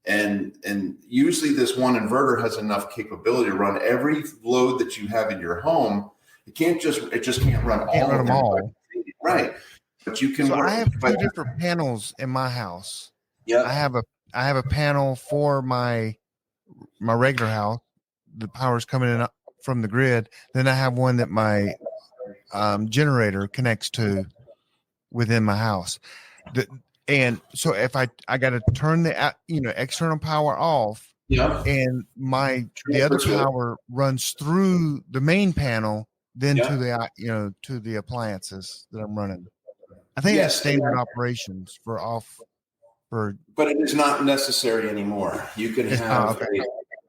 And usually this one inverter has enough capability to run every load that you have in your home. It just can't run all of them all. Right. But you can. So I have 2 different panels in my house. Yeah. I have a panel for my regular house. The power's coming in from the grid. Then I have one that my generator connects to within my house. And so if I got to turn the external power off, and the other power runs through the main panel, then to the appliances that I'm running. I think that's standard operations but it is not necessary anymore. You can have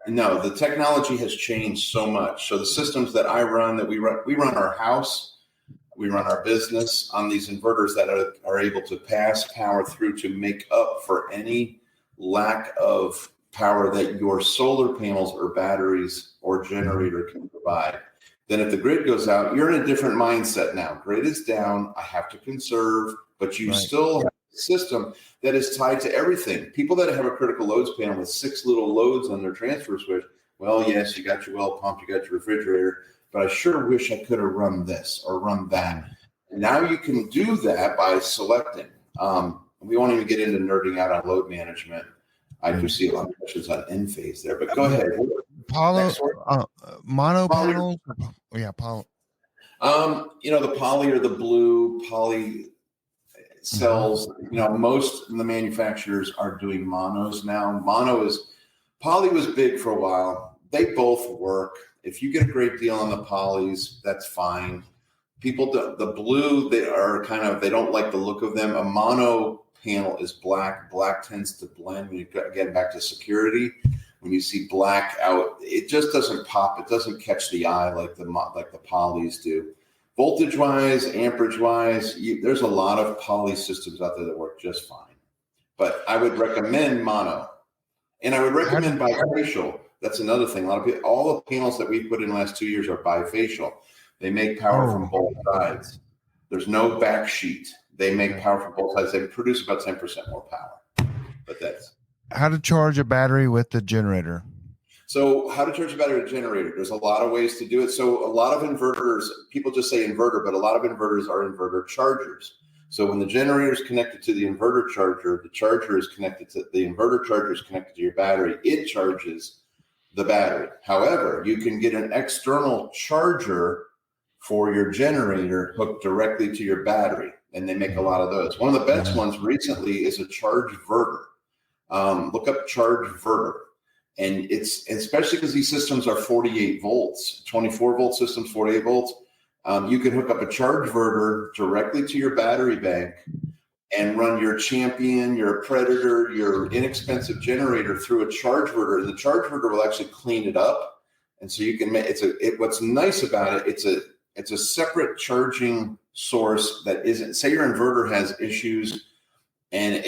No, the technology has changed so much. So the systems that we run our house, we run our business on these inverters that are able to pass power through to make up for any lack of power that your solar panels or batteries or generator can provide. Then if the grid goes out, you're in a different mindset now. Grid is down. I have to conserve, but you still have a system that is tied to everything. People that have a critical loads panel with 6 little loads on their transfer switch, well, yes, you got your well pump, you got your refrigerator, but I sure wish I could have run this or run that. And now you can do that by selecting. We won't even get into nerding out on load management. I do see a lot of questions on Enphase there, but go ahead. Mono panels? Yeah, poly. The poly or the blue poly cells, most of the manufacturers are doing monos now. Poly was big for a while. They both work. If you get a great deal on the polys, that's fine. People, the blue, they don't like the look of them. A mono panel is black. Black tends to blend when you get back to security. When you see black out, it just doesn't pop. It doesn't catch the eye like the polys do. Voltage wise, amperage wise, there's a lot of poly systems out there that work just fine. But I would recommend mono, and I would recommend bifacial. That's another thing. A lot of people, all the panels that we put in the last 2 years are bifacial. They make power from both sides. There's no back sheet. They make power from both sides. They produce about 10% more power. But that's how to charge a battery with the generator. So how to charge a battery with a generator? There's a lot of ways to do it. So a lot of inverters, people just say inverter, but a lot of inverters are inverter chargers. So when the generator is connected to the inverter charger, the charger is connected to the inverter charger is connected to your battery. It charges the battery. However, you can get an external charger for your generator hooked directly to your battery, and they make a lot of those. One of the best ones recently is a charge verter. Look up charge verter. And it's especially because these systems are 48 volts, 24 volt systems, 48 volts. You can hook up a charge verter directly to your battery bank and run your Champion, your Predator, your inexpensive generator through a charge verter. And the charge verter will actually clean it up. And so you can make what's nice about it, it's a separate charging source that isn't, say your inverter has issues and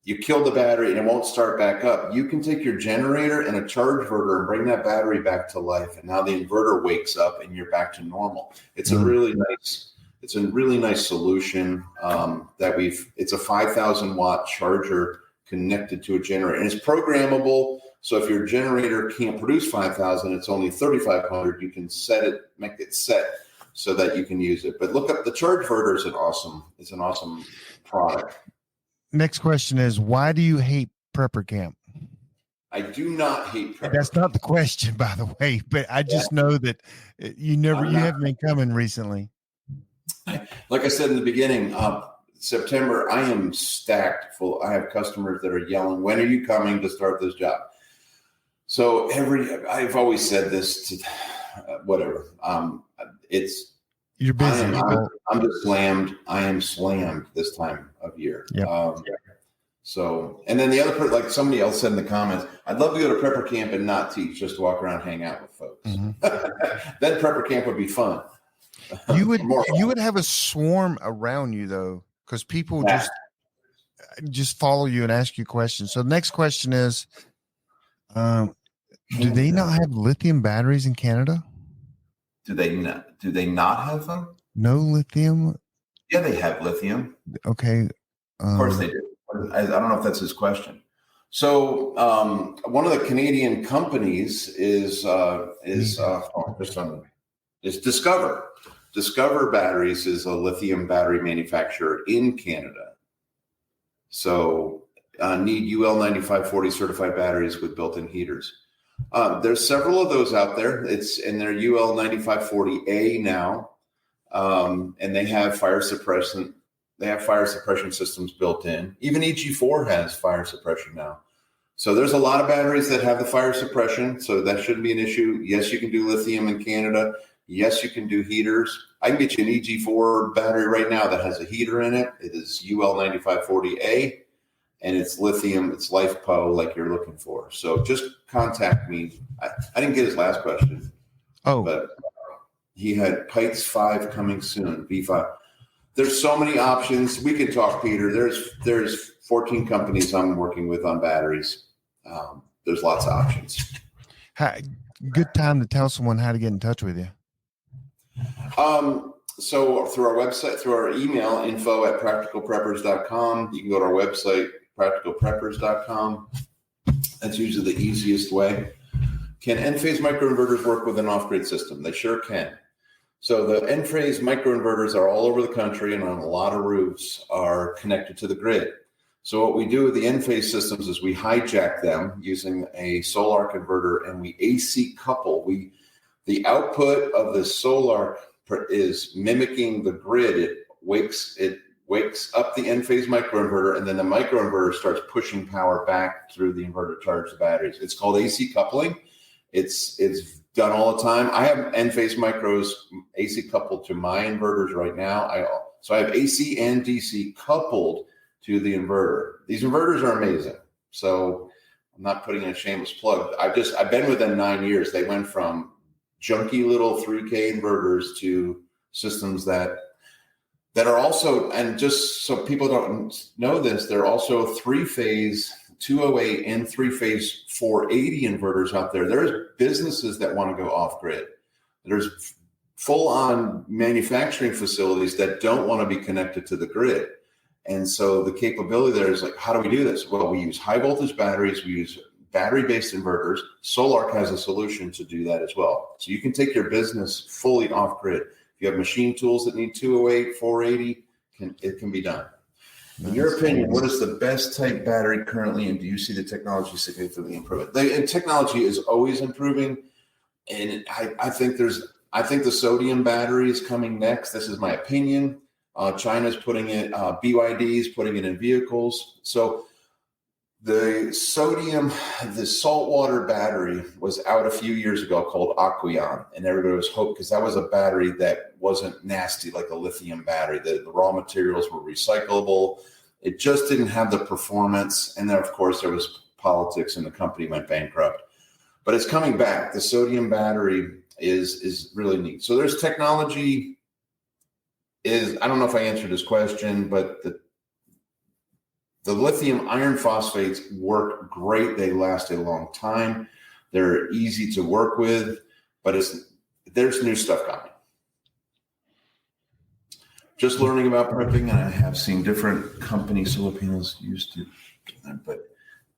you kill the battery and it won't start back up. You can take your generator and a charge verter and bring that battery back to life. And now the inverter wakes up and you're back to normal. It's a really nice solution it's a 5,000 watt charger connected to a generator, and it's programmable. So if your generator can't produce 5,000, it's only 3,500. You can make it set so that you can use it. But look up the charge verter. It's an awesome product. Next question is, why do you hate prepper camp? I do not hate prepper. That's not the question, by the way, but I just know that you haven't been coming recently. Like I said in the beginning, September, I am stacked full. I have customers that are yelling, when are you coming to start this job? So I've always said this to whatever. You're busy. I'm just slammed. I am slammed this time of year. Yep. So, and then the other part, like somebody else said in the comments, I'd love to go to prepper camp and not teach, just to walk around, hang out with folks. Mm-hmm. Then prepper camp would be fun. You would have a swarm around you though, because people just follow you and ask you questions. So the next question is, do they not have lithium batteries in Canada? Do they not have them? No lithium? Yeah, they have lithium. Okay. Of course they do. I don't know if that's his question. So one of the Canadian companies is Discover. Discover Batteries is a lithium battery manufacturer in Canada. So need UL 9540 certified batteries with built-in heaters. There's several of those out there. It's in their UL 9540A now, and they have fire suppression. They have fire suppression systems built in. Even EG4 has fire suppression now. So there's a lot of batteries that have the fire suppression, so that shouldn't be an issue. Yes, you can do lithium in Canada. Yes, you can do heaters. I can get you an EG4 battery right now that has a heater in it. It is UL 9540A, and it's lithium, it's LifePo like you're looking for. So just contact me. I didn't get his last question. But he had Pikes 5 coming soon, V5. There's so many options. We can talk, Peter. There's 14 companies I'm working with on batteries. There's lots of options. Good time to tell someone how to get in touch with you. So through our website, through our email, info@practicalpreppers.com. You can go to our website, practicalpreppers.com. That's usually the easiest way. Can Enphase microinverters work with an off-grid system? They sure can. So the Enphase microinverters are all over the country and on a lot of roofs are connected to the grid. So what we do with the Enphase systems is we hijack them using a solar converter and we AC couple. The output of the solar is mimicking the grid. It wakes up the Enphase microinverter, and then the microinverter starts pushing power back through the inverter to charge the batteries. It's called AC coupling. It's done all the time. I have Enphase micros AC coupled to my inverters right now. So I have AC and DC coupled to the inverter. These inverters are amazing. So I'm not putting in a shameless plug. I've been with them 9 years. They went from junky little 3K inverters to systems that are also, and just so people don't know this, they're also 3-phase 208 and 3-phase 480 inverters out there. There's businesses that want to go off grid. There's full-on manufacturing facilities that don't want to be connected to the grid. And so the capability there is like, how do we do this? Well, we use high voltage batteries. We use battery-based inverters. Solarc has a solution to do that as well. So you can take your business fully off grid. If you have machine tools that need 208, 480, it can be done. In your opinion, what is the best type battery currently, and do you see the technology significantly improving? The technology is always improving, and I think the sodium battery is coming next. This is my opinion. China's putting it, BYD is putting it in vehicles. So the saltwater battery was out a few years ago called Aqueon, and everybody was hoped because that was a battery that wasn't nasty like a lithium battery. The raw materials were recyclable. It just didn't have the performance. And then, of course, there was politics and the company went bankrupt. But it's coming back. The sodium battery is really neat. So there's technology I don't know if I answered this question, but the lithium iron phosphates work great. They last a long time. They're easy to work with, but there's new stuff coming. Just learning about prepping, and I have seen different company solar panels used to, but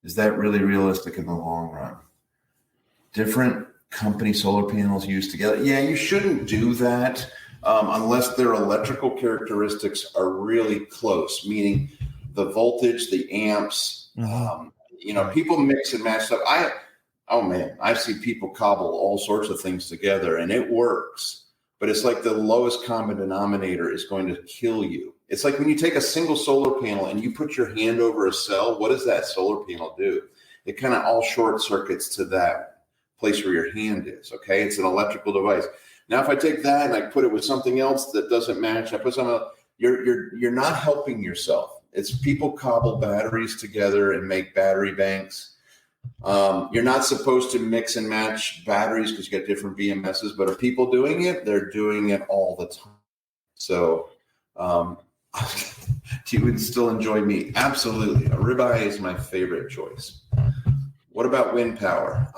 is that really realistic in the long run? Different company solar panels used together. Yeah, you shouldn't do that unless their electrical characteristics are really close, meaning the voltage, the amps, people mix and match stuff. I see people cobble all sorts of things together and it works, but it's like the lowest common denominator is going to kill you. It's like when you take a single solar panel and you put your hand over a cell, what does that solar panel do? It kind of all short circuits to that place where your hand is. Okay. It's an electrical device. Now, if I take that and I put it with something else that doesn't match, I put something else, you're not helping yourself. It's people cobble batteries together and make battery banks. You're not supposed to mix and match batteries because you got different BMSs, but are people doing it? They're doing it all the time. So you would still enjoy meat. Absolutely. A ribeye is my favorite choice. What about wind power?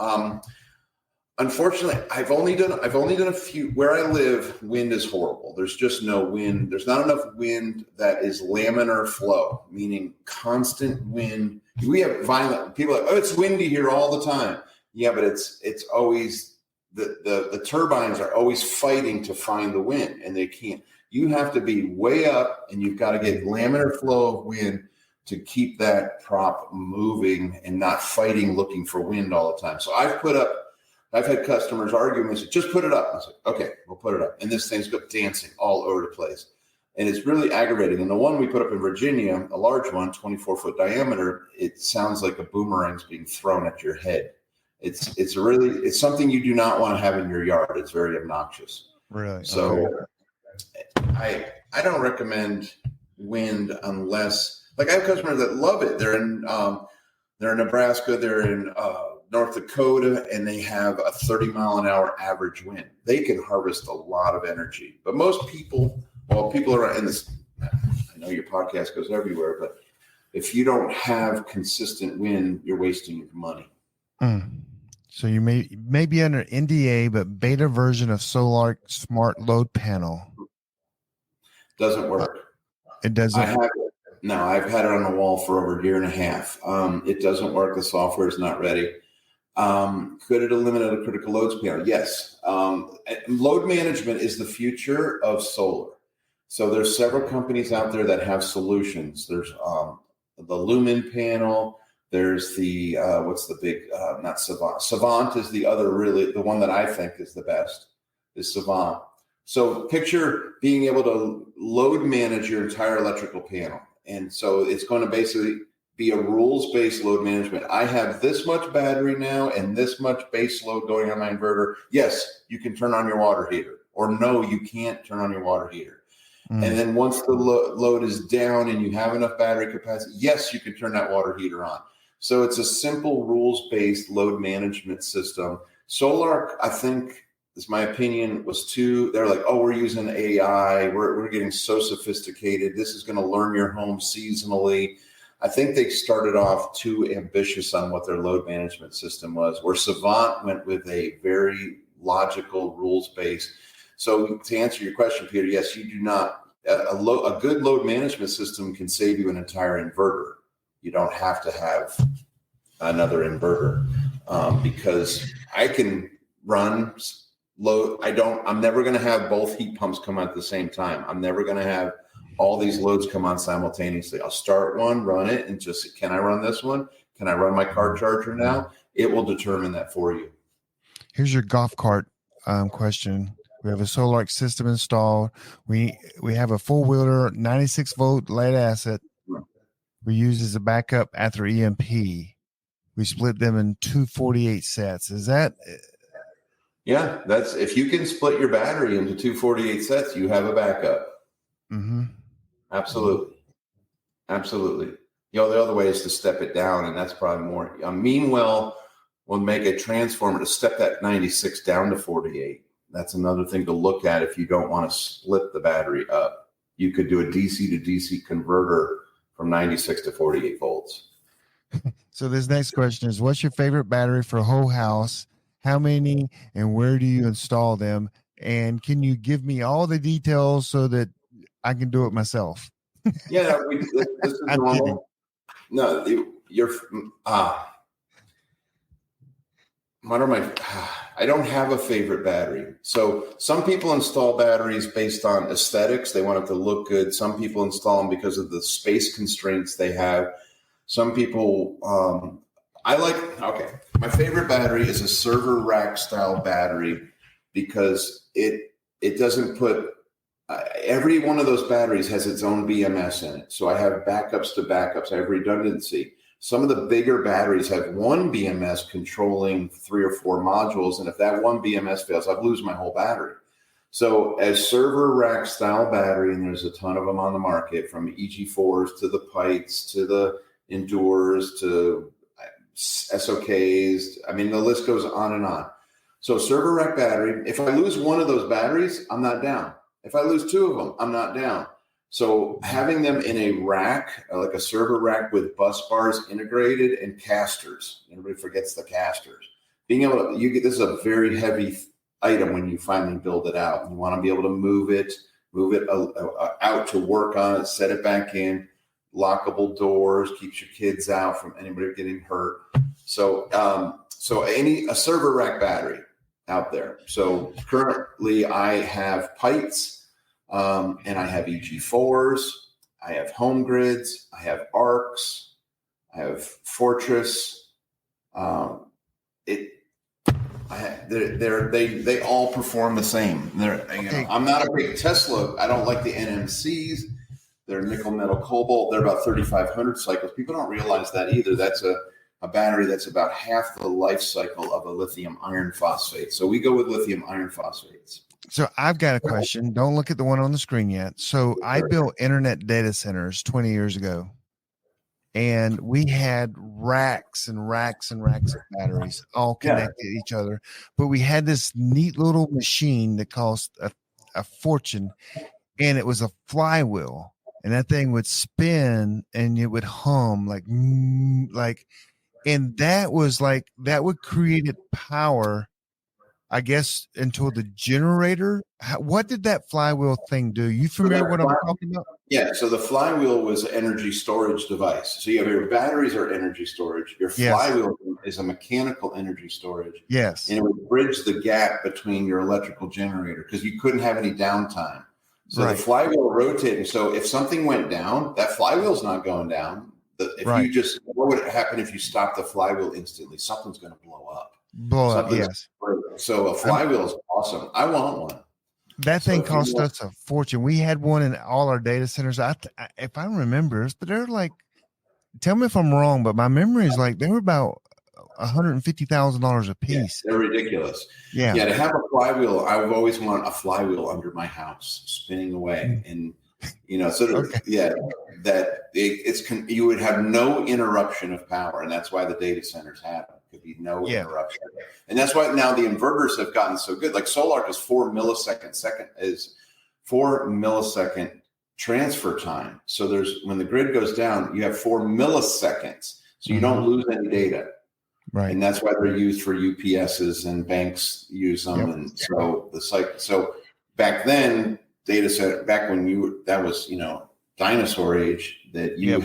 Unfortunately, I've only done a few. Where I live, wind is horrible. There's just no wind. There's not enough wind that is laminar flow, meaning constant wind. We have violent people like, oh, it's windy here all the time. Yeah, but it's always the turbines are always fighting to find the wind, and they can't. You have to be way up, and you've got to get laminar flow of wind to keep that prop moving and not fighting looking for wind all the time. So I've had customers argue with me, say, just put it up. I said, okay, we'll put it up. And this thing's got dancing all over the place. And it's really aggravating. And the one we put up in Virginia, a large one, 24-foot diameter, it sounds like a boomerang's being thrown at your head. It's something you do not want to have in your yard. It's very obnoxious. Really? So I don't recommend wind unless Like I have customers that love it. They're in Nebraska, they're in North Dakota, and they have a 30-mile-an-hour average wind. They can harvest a lot of energy. But most people, people are in this. I know your podcast goes everywhere, but if you don't have consistent wind, you're wasting your money. So you may be under NDA, but beta version of Solar Smart Load Panel Doesn't work. It doesn't. I've had it on the wall for over a year and a half. It doesn't work. The software is not ready. Could it eliminate a critical loads panel? Yes. Load management is the future of solar. So there's several companies out there that have solutions. There's the Lumen panel. There's the what's the big not Savant. Savant is the other the one that I think is the best is Savant. So picture being able to load manage your entire electrical panel. And so it's going to basically be a rules-based load management. I have this much battery now and this much base load going on my inverter. Yes, you can turn on your water heater. Or no, you can't turn on your water heater. And then once the load is down and you have enough battery capacity, yes, you can turn that water heater on. So it's a simple rules-based load management system. Solar, I think, is my opinion, they're like, oh, we're using AI. We're getting so sophisticated. This is going to learn your home seasonally. I think they started off too ambitious on what their load management system was, where Savant went with a very logical rules-based. So to answer your question, Peter, yes, you do not. A good load management system can save you an entire inverter. You don't have to have another inverter because I can run load. I'm never going to have both heat pumps come on at the same time. I'm never going to have all these loads come on simultaneously. I'll start one, run it, and just, can I run this one? Can I run my car charger now? It will determine that for you. Here's your golf cart question. We have a solar system installed. We have a 4-wheeler 96 volt lead acid we use as a backup after EMP. We split them in 248 sets. Is that? Yeah, that's if you can split your battery into 248 sets, you have a backup. Mm-hmm. Absolutely. The other way is to step it down, and that's probably more. Meanwhile, we'll make a transformer to step that 96 down to 48. That's another thing to look at if you don't want to split the battery up. You could do a DC to DC converter from 96 to 48 volts. So this next question is, what's your favorite battery for a whole house? How many and where do you install them? And can you give me all the details so that I can do it myself? Yeah, this is normal. No, I don't have a favorite battery. So some people install batteries based on aesthetics. They want it to look good. Some people install them because of the space constraints they have. Some people, my favorite battery is a server rack style battery because it doesn't put, every one of those batteries has its own BMS in it. So I have backups to backups. I have redundancy. Some of the bigger batteries have one BMS controlling 3 or 4 modules. And if that one BMS fails, I've lose my whole battery. So as server rack style battery, and there's a ton of them on the market, from EG4s to the Pites to the Endures to SOKs. I mean, the list goes on and on. So server rack battery, if I lose one of those batteries, I'm not down. If I lose 2 of them, I'm not down. So having them in a rack, like a server rack with bus bars integrated and casters, everybody forgets the casters. Being able to, this is a very heavy item when you finally build it out. You want to be able to move it out to work on it, set it back in, lockable doors, keeps your kids out from anybody getting hurt. So, a server rack battery out there. So currently I have Pites. And I have EG4s, I have home grids, I have ARCs, I have Fortress. They all perform the same. I'm not a big Tesla. I don't like the NMCs. They're nickel, metal, cobalt. They're about 3,500 cycles. People don't realize that either. That's a battery that's about half the life cycle of a lithium iron phosphate. So we go with lithium iron phosphates. So I've got a question. Don't look at the one on the screen yet. So I built internet data centers 20 years ago. and we had racks and racks and racks of batteries all connected to each other. But we had this neat little machine that cost a fortune, and it was a flywheel, and that thing would spin and it would hum like, and that would create power, I guess, until the generator. What did that flywheel thing do? You familiar with what I'm talking about? Yeah. So the flywheel was an energy storage device. So you have your batteries are energy storage. Your flywheel is a mechanical energy storage. Yes. And it would bridge the gap between your electrical generator because you couldn't have any downtime. So the flywheel rotating. So if something went down, that flywheel's not going down. What would happen if you stop the flywheel instantly? Something's going to blow up. Yes. So a flywheel is awesome. I want one. That thing cost us a fortune. We had one in all our data centers. If I remember, but they're like, tell me if I'm wrong, but my memory is like they were about $150,000 a piece. Yeah, they're ridiculous. Yeah. To have a flywheel, I would always want a flywheel under my house spinning away, and you would have no interruption of power, and that's why the data centers have them. Could be no interruption, and that's why now the inverters have gotten so good. Like Solar is 4 millisecond transfer time. So when the grid goes down, you have 4 milliseconds, so you don't lose any data. Right. And that's why they're used for UPSs, and banks use them. Yep. And so so back then, data center, back when that was, dinosaur age that you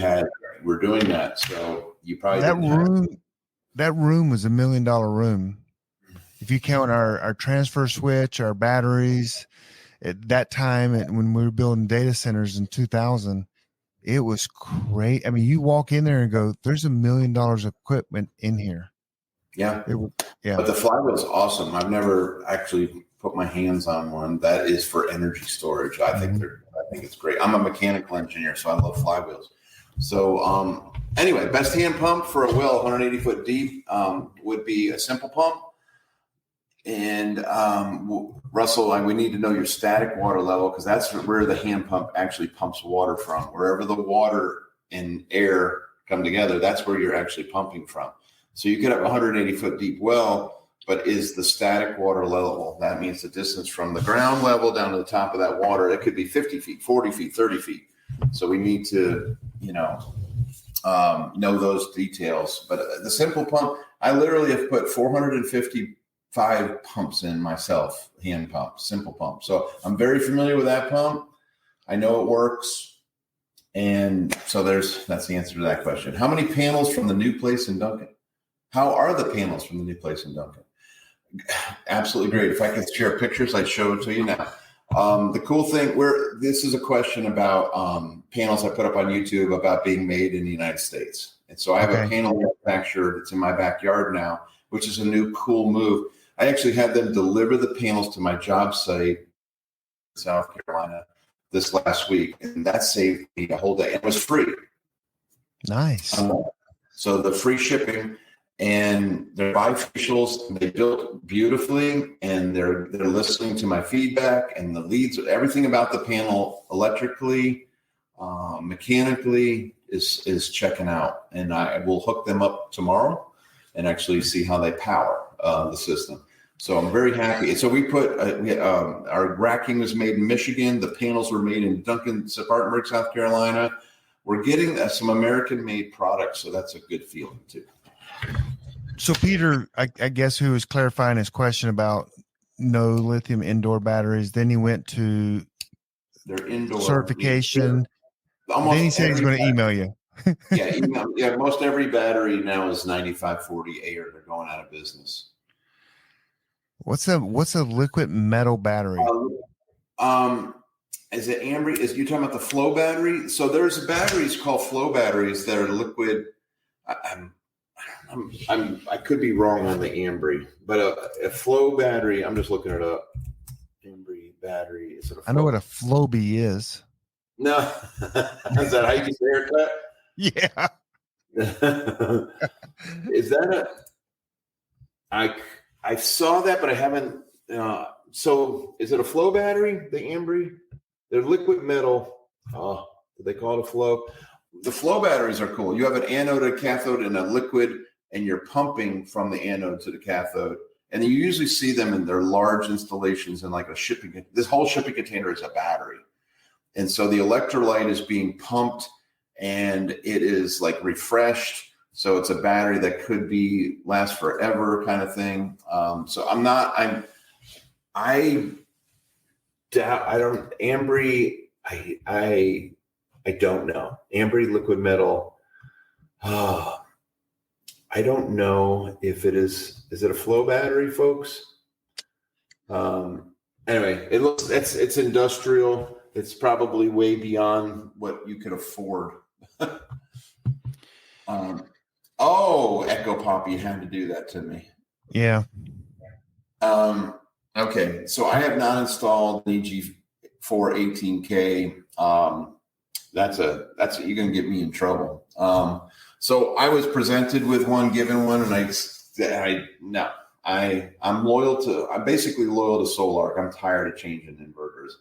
were doing that. So you probably that room was $1 million room. If you count our transfer switch, our batteries at that time, when we were building data centers in 2000, it was great. I mean, you walk in there and go, there's $1 million of equipment in here. Yeah. But the flywheel is awesome. I've never actually put my hands on one that is for energy storage. I think it's great. I'm a mechanical engineer, so I love flywheels. So anyway, best hand pump for a well 180 foot deep would be a simple pump. And Russell, we need to know your static water level, because that's where the hand pump actually pumps water from. Wherever the water and air come together, that's where you're actually pumping from. So you could have a 180 foot deep well, but is the static water level, that means the distance from the ground level down to the top of that water, it could be 50 feet, 40 feet, 30 feet. So we need to, know those details. But the simple pump, I literally have put 455 pumps in myself, hand pump, simple pump. So I'm very familiar with that pump. I know it works. And so that's the answer to that question. How many panels from the new place in Duncan? How are the panels from the new place in Duncan? Absolutely great. If I could share pictures, I'd show it to you now. The cool thing, this is a question about panels I put up on YouTube about being made in the United States. And so I have a panel manufacturer that's in my backyard now, which is a new cool move. I actually had them deliver the panels to my job site in South Carolina this last week, and that saved me a whole day. It was free. Nice. So the free shipping, and they're bifacials. They built beautifully, and they're listening to my feedback and the leads. Everything about the panel, electrically, mechanically, is checking out. And I will hook them up tomorrow and actually see how they power the system. So I'm very happy. So we put our racking was made in Michigan. The panels were made in Spartanburg, South Carolina. We're getting some American-made products, so that's a good feeling too. So Peter, I guess, who was clarifying his question about no lithium indoor batteries, then he went to their indoor certification. Then he said he's going to email you. Email. Yeah, most every battery now is 9540A, or they're going out of business. What's a liquid metal battery? Is it Ambry? You talking about the flow battery? So there's batteries called flow batteries that are liquid. I could be wrong on the Ambry, but a flow battery. I'm just looking it up. Ambry battery. Is it? I know what a Flowbee is. No, is that how you say haircut? Yeah. Is that I saw that, but I haven't. So is it a flow battery? The Ambry? They're liquid metal. Oh, do they call it a flow? the flow batteries are cool. You have an anode, a cathode, and a liquid, and you're pumping from the anode to the cathode. And you usually see them in their large installations in like a shipping. This whole shipping container is a battery. And so the electrolyte is being pumped and it is like refreshed. So it's a battery that could be last forever kind of thing. So I don't, Ambry, I don't know. Ambry liquid metal. I don't know if it is it a flow battery, folks? Anyway, it's industrial. It's probably way beyond what you could afford. Echo Pop, you had to do that to me. Yeah. Okay, so I have not installed the EG4 18K. That's you're gonna get me in trouble. So I was presented with one, given one, and I'm basically loyal to Solarc. I'm tired of changing inverters.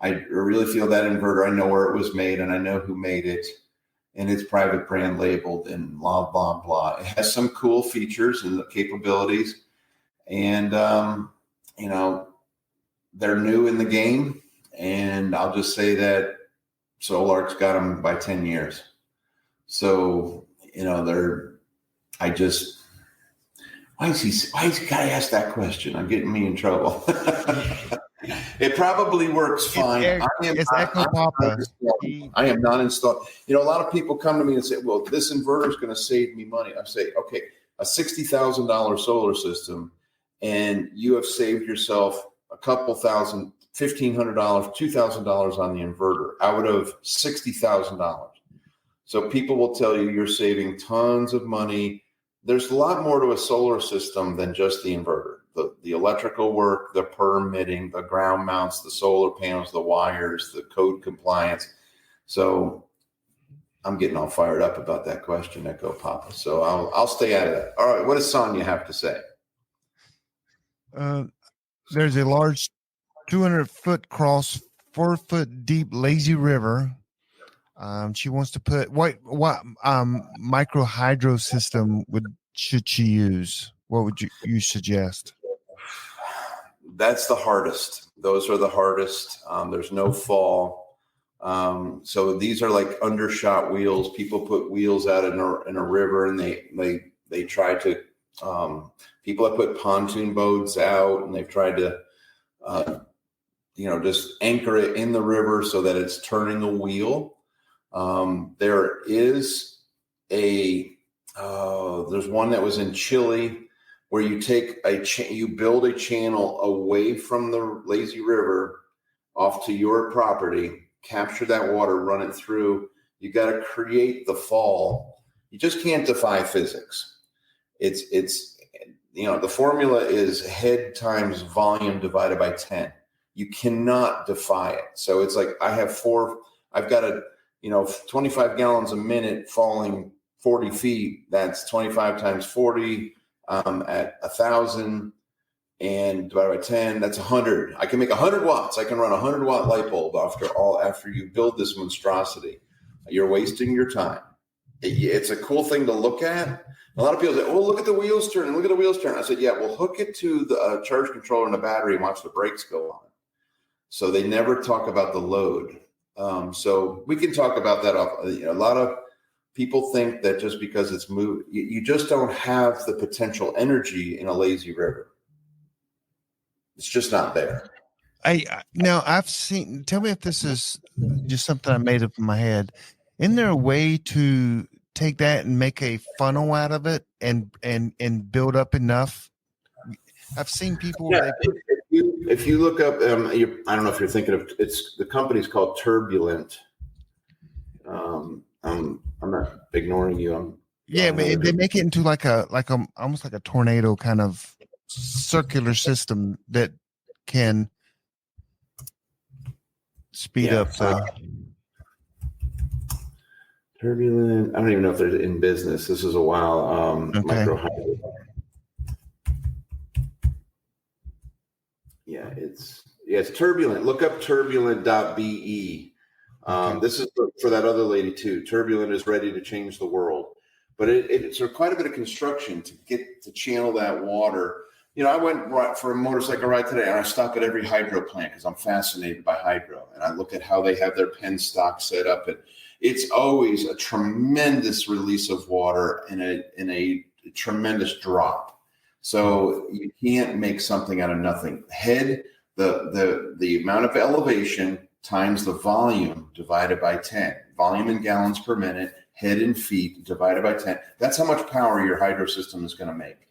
I really feel that inverter. I know where it was made and I know who made it, and it's private brand labeled and blah, blah, blah. It has some cool features and capabilities, and, they're new in the game, and I'll just say that Solarc's got them by 10 years. So, why is he gotta ask that question? I'm getting me in trouble. It probably works fine. I am not installed. A lot of people come to me and say, well, this inverter is going to save me money. I say, okay, a $60,000 solar system, and you have saved yourself a couple thousand, $1,500, $2,000 on the inverter out of $60,000. So people will tell you you're saving tons of money. There's a lot more to a solar system than just the inverter. The electrical work, the permitting, the ground mounts, the solar panels, the wires, the code compliance. So I'm getting all fired up about that question, Echo Papa. So I'll stay out of that. All right, what does Sonia have to say? There's a large 200-foot cross, 4-foot deep lazy river. She wants to put what micro hydro system should she use? What would you suggest? That's the hardest. Those are the hardest. There's no fall. So these are like undershot wheels. People put wheels out in a river, and they try to. People have put pontoon boats out, and they've tried to, just anchor it in the river so that it's turning a wheel. There is there's one that was in Chile where you take you build a channel away from the lazy river off to your property, capture that water, run it through. You got to create the fall. You just can't defy physics. It's the formula is head times volume divided by 10. You cannot defy it. So it's like I've got a 25 gallons a minute falling 40 feet. That's 25 times 40 at 1,000 and divided by 10. That's 100. I can make 100 watts. I can run a 100-watt light bulb after you build this monstrosity. You're wasting your time. It's a cool thing to look at. A lot of people say, "Oh, look at the wheels turn! Look at the wheels turn!" I said, "Yeah, well, hook it to the charge controller and the battery and watch the brakes go on." So they never talk about the load. So we can talk about that. A lot of people think that just because it's moved, you just don't have the potential energy in a lazy river. It's just not there. I've seen. Tell me if this is just something I made up in my head. Isn't there a way to take that and make a funnel out of it and build up enough? I've seen people. Yeah, if you look up, I don't know if you're thinking of the company's called Turbulent. I'm not ignoring you. They make it into like a almost like a tornado kind of circular system that can speed up. Turbulent. I don't even know if they're in business. This is a while. Okay. Micro hydro. Yeah, it's turbulent. Look up turbulent.be. Okay. This is for that other lady too. Turbulent is ready to change the world, but it's quite a bit of construction to get to channel that water. I went for a motorcycle ride today, and I stop at every hydro plant because I'm fascinated by hydro, and I look at how they have their penstock set up, and it's always a tremendous release of water and a tremendous drop. So you can't make something out of nothing. The amount of elevation times the volume divided by 10. Volume in gallons per minute, head in feet divided by 10. That's how much power your hydro system is going to make.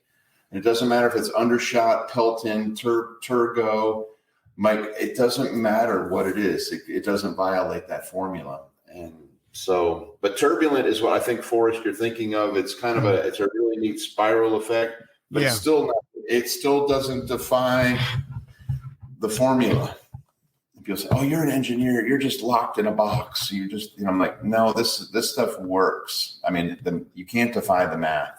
And it doesn't matter if it's undershot, Pelton, Turgo, Mike. It doesn't matter what it is. It doesn't violate that formula. And so, but turbulent is what I think, Forrest, you're thinking of. It's kind of it's a really neat spiral effect, but it's still not, it still doesn't defy the formula. People say, "Oh, you're an engineer. You're just locked in a box. You just," I'm like, no, this stuff works. I mean, you can't defy the math.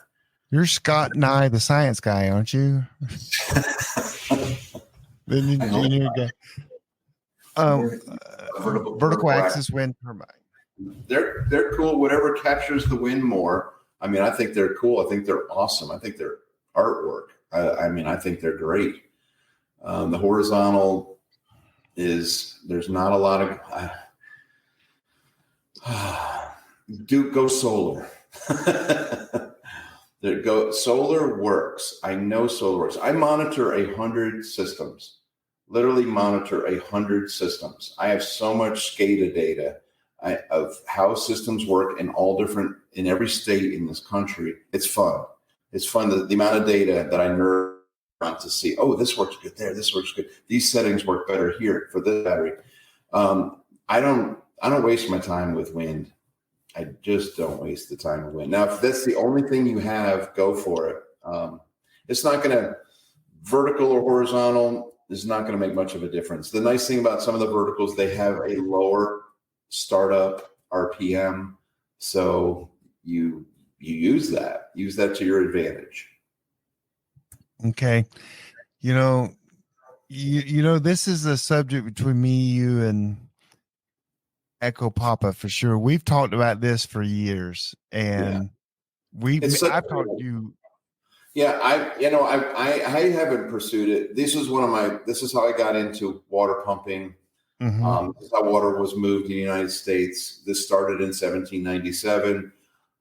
You're Scott Nye, the science guy, aren't you? The engineer guy. Vertical axis wind turbine. They're cool. Whatever captures the wind more. I mean, I think they're cool. I think they're awesome. I think they're artwork. I think they're great. The horizontal there's not a lot of go solar. Solar works. I know solar works. I monitor 100 systems, literally monitor 100 systems. I have so much SCADA data of how systems work in every state in this country. It's fun. It's fun. The amount of data that I nerd on to see, oh, this works good there. This works good. These settings work better here for this battery. I don't waste my time with wind. I just don't waste the time with wind. Now, if that's the only thing you have, go for it. It's not going to, vertical or horizontal is not going to make much of a difference. The nice thing about some of the verticals, they have a lower startup RPM. So you use that to your advantage. Okay. You know, this is a subject between me, you, and Echo Papa for sure. We've talked about this for years, and I've talked to you. Yeah, I haven't pursued it. This is how I got into water pumping. Mm-hmm. This is how water was moved in the United States. This started in 1797.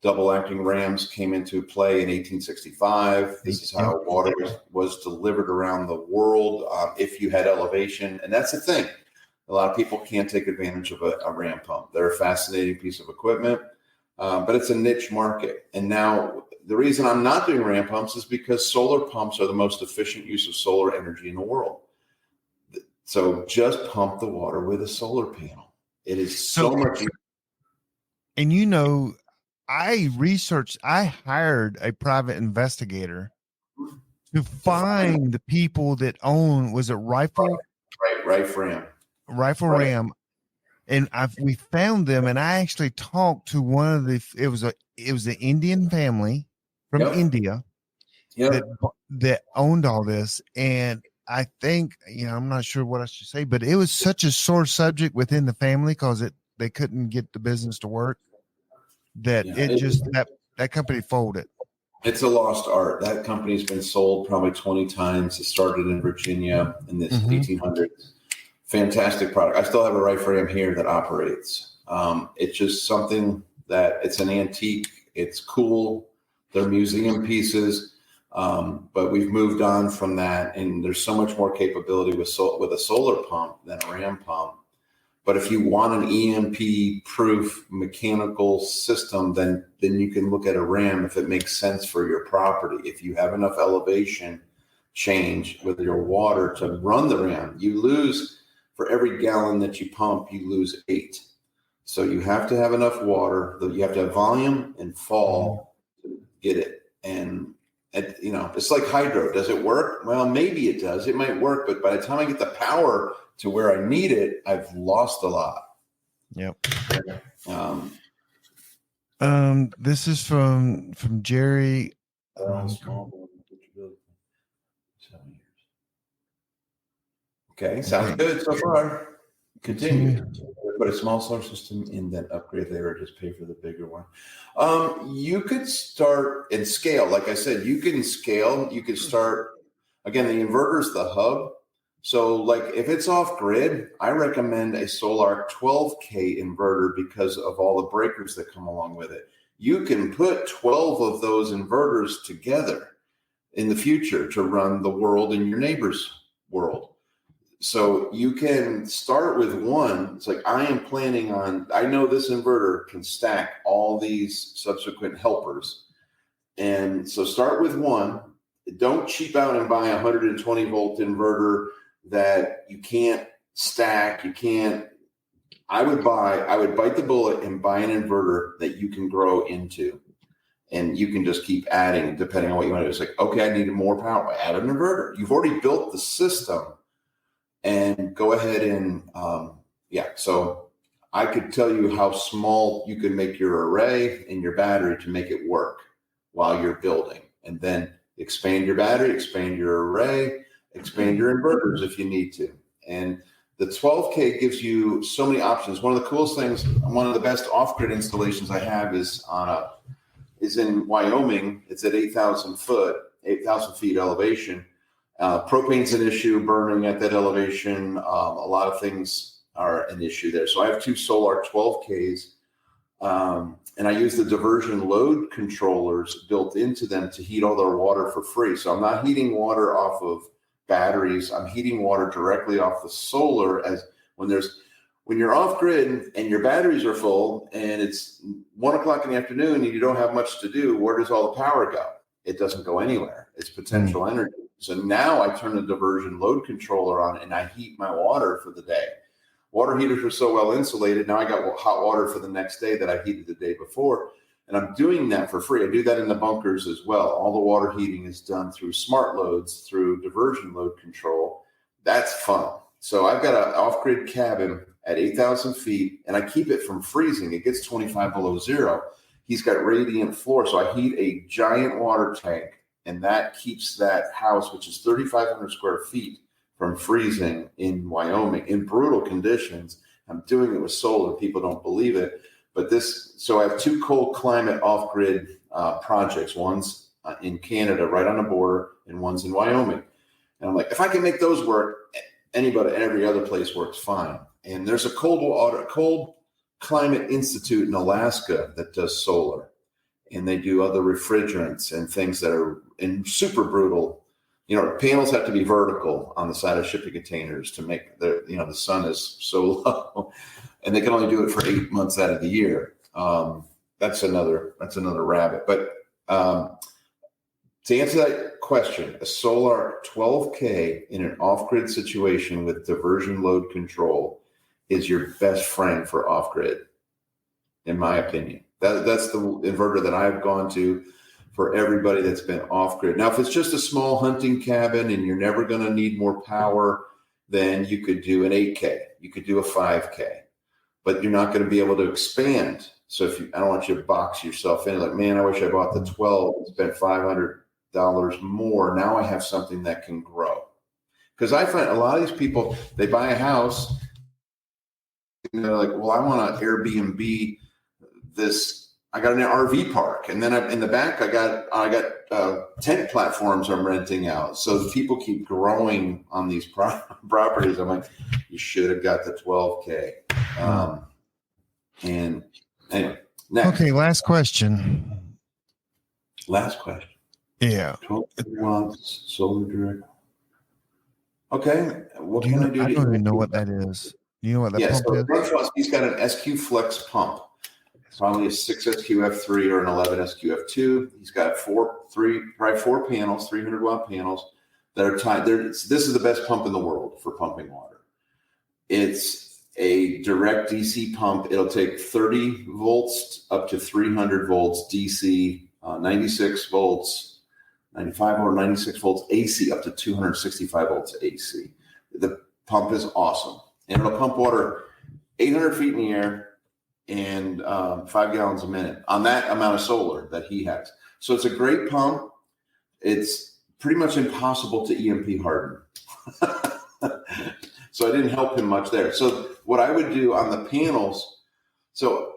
Double acting rams came into play in 1865. This is how water was delivered around the world if you had elevation. And that's the thing. A lot of people can't take advantage of a ram pump. They're a fascinating piece of equipment, but it's a niche market. And now the reason I'm not doing ram pumps is because solar pumps are the most efficient use of solar energy in the world. So just pump the water with a solar panel. It is so much easier. And I hired a private investigator to find the people that own, was it Rifle? Rifle Ram. And we found them, and I actually talked to one of it was an Indian family from India that owned all this. And I think, I'm not sure what I should say, but it was such a sore subject within the family because they couldn't get the business to work that that company folded. It's a lost art. That company's been sold probably 20 times. It started in Virginia in the 1800s. Fantastic product. I still have a Rifle Ram here that operates. It's just something that it's an antique. It's cool. They're museum pieces. But we've moved on from that, and there's so much more capability with a solar pump than a ram pump. But if you want an EMP-proof mechanical system, then you can look at a ram if it makes sense for your property. If you have enough elevation change with your water to run the ram, you lose, for every gallon that you pump, you lose 8. So you have to have enough water. You have to have volume and fall to get it. And it's like hydro. Does it work? Well, maybe it does. It might work, but by the time I get the power to where I need it, I've lost a lot. Yep. This is from Jerry. Okay, sounds good so far. Continue. Put a small solar system in, then upgrade later, or just pay for the bigger one. You could start and scale. Like I said, you can scale. You could start, again, the inverter is the hub. So like if it's off grid, I recommend a Solar 12K inverter because of all the breakers that come along with it. You can put 12 of those inverters together in the future to run the world in your neighbor's world. So you can start with one. It's like, I am planning on, I know this inverter can stack all these subsequent helpers. And so start with one. Don't cheap out and buy a 120 volt inverter that you can't stack. I would bite the bullet and buy an inverter that you can grow into. And you can just keep adding depending on what you want to do. It's like, okay, I needed more power. Add an inverter. You've already built the system. And go ahead and, so I could tell you how small you can make your array and your battery to make it work while you're building. And then expand your battery, expand your array, expand your inverters if you need to. And the 12K gives you so many options. One of the coolest things, one of the best off-grid installations I have is in Wyoming. It's at 8,000 feet elevation. Propane's an issue, burning at that elevation. A lot of things are an issue there. So I have two Solar 12Ks, and I use the diversion load controllers built into them to heat all their water for free. So I'm not heating water off of batteries. I'm heating water directly off the solar. As when you're off grid and your batteries are full and it's 1 o'clock in the afternoon and you don't have much to do, where does all the power go? It doesn't go anywhere. It's potential energy. So now I turn the diversion load controller on and I heat my water for the day. Water heaters are so well insulated. Now I got hot water for the next day that I heated the day before. And I'm doing that for free. I do that in the bunkers as well. All the water heating is done through smart loads, through diversion load control. That's fun. So I've got an off-grid cabin at 8,000 feet and I keep it from freezing. It gets 25 below zero. He's got radiant floor. So I heat a giant water tank. And that keeps that house, which is 3,500 square feet, from freezing in Wyoming in brutal conditions. I'm doing it with solar. People don't believe it. But so I have two cold climate off-grid projects. One's in Canada, right on the border, and one's in Wyoming. And I'm like, if I can make those work, every other place works fine. And there's a cold climate institute in Alaska that does solar. And they do other refrigerants and things that are in super brutal. Panels have to be vertical on the side of shipping containers to make the sun is so low, and they can only do it for 8 months out of the year. That's another rabbit. But to answer that question, a Solar 12K in an off-grid situation with diversion load control is your best friend for off-grid, in my opinion. That's the inverter that I've gone to for everybody that's been off grid. Now, if it's just a small hunting cabin and you're never going to need more power, then you could do an 8K. You could do a 5K, but you're not going to be able to expand. So I don't want you to box yourself in like, man, I wish I bought the 12 and spent $500 more. Now I have something that can grow. Because I find a lot of these people, they buy a house and they're like, well, I want to Airbnb this. I got an RV park, and then in the back, I got tent platforms I'm renting out. So the people keep growing on these properties. I'm like, you should have got the 12K. And anyway, next. Okay, last question. Yeah. 12 watts, solar direct. Okay, what can I do? I don't even know what that is. You know what that pump is? He's got an SQ Flex pump. Probably a 6 SQF3 or an 11 SQF2. He's got probably four panels, 300 watt panels that are tied. This is the best pump in the world for pumping water. It's a direct DC pump. It'll take 30 volts up to 300 volts DC, 96 volts, 95 or 96 volts AC up to 265 volts AC. The pump is awesome. And it'll pump water 800 feet in the air and 5 gallons a minute on that amount of solar that he has. So it's a great pump. It's pretty much impossible to EMP harden. So I didn't help him much there. So what I would do on the panels. So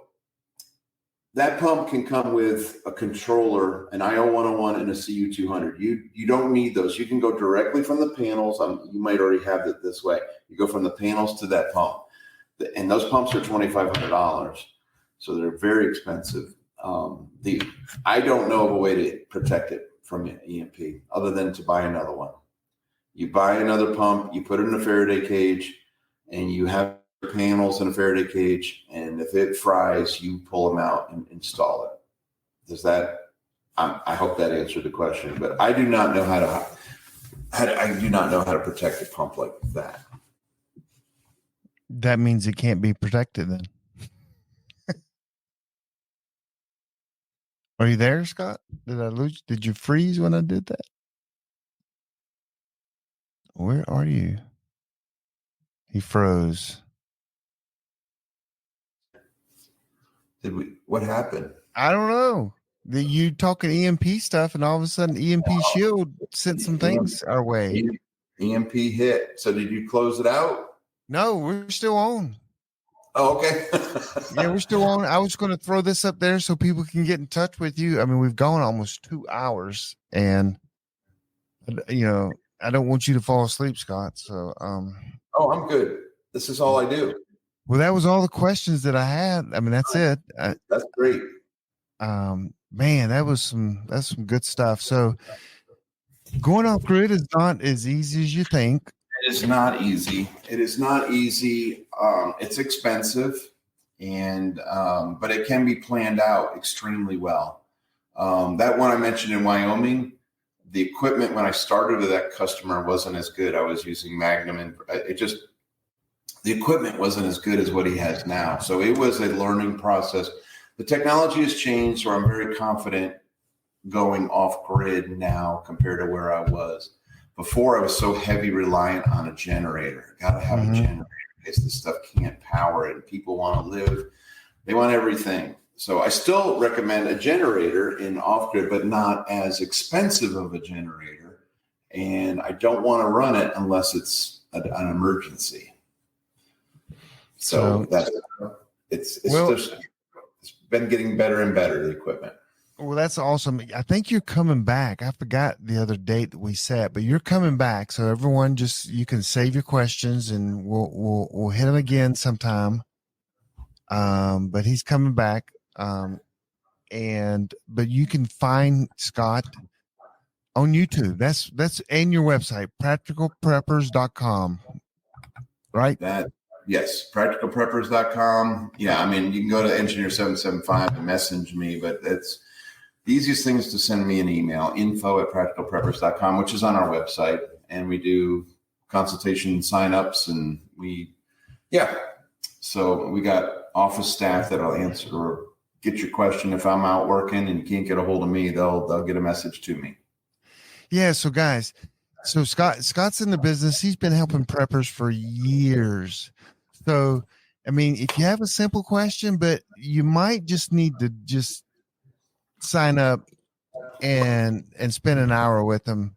that pump can come with a controller, an IO101 and a CU200. You don't need those. You can go directly from the panels. You might already have it this way. You go from the panels to that pump. And those pumps are $2,500. So they're very expensive. I don't know of a way to protect it from EMP other than to buy another one. You buy another pump, you put it in a Faraday cage, and you have panels in a Faraday cage, and if it fries, you pull them out and install it. Does that? I hope that answered the question, but I do not know how to protect a pump like that. That means it can't be protected then. Are you there, Scott? Did I lose? Did you freeze when I did that? Where are you? He froze. What happened? I don't know. You talking EMP stuff, and all of a sudden EMP Shield sent some things our way. EMP hit. So did you close it out? No, we're still on. Oh, okay. Yeah, we're still on. I was going to throw this up there so people can get in touch with you. I mean, we've gone almost 2 hours, and I don't want you to fall asleep, Scott. So, oh, I'm good. This is all I do. Well, that was all the questions that I had. I mean, that's it. That's great. Man, that's some good stuff. So, going off grid is not as easy as you think. It is not easy. It's expensive, but it can be planned out extremely well. That one I mentioned in Wyoming, the equipment when I started with that customer wasn't as good. I was using Magnum, and the equipment wasn't as good as what he has now. So it was a learning process. The technology has changed, so I'm very confident going off grid now compared to where I was. Before, I was so heavy reliant on a generator. Got to have a generator because this stuff can't power it. And people want to live. They want everything. So I still recommend a generator in off-grid, but not as expensive of a generator. And I don't want to run it unless it's an emergency. So it's been getting better and better, the equipment. Well, that's awesome. I think you're coming back. I forgot the other date that we set, but you're coming back. So everyone, you can save your questions, and we'll hit them again sometime. But he's coming back. But you can find Scott on YouTube. That's and your website, practicalpreppers.com. Right? Yes, practicalpreppers.com. Yeah, I mean, you can go to Engineer775 and message me, but that's the easiest thing is to send me an email, info@practicalpreppers.com, which is on our website. And we do consultation signups, and so we got office staff that'll answer or get your question. If I'm out working and you can't get a hold of me, they'll get a message to me. Yeah. So guys, Scott's in the business. He's been helping preppers for years. So, I mean, if you have a simple question, but you might just need to just sign up and spend an hour with him,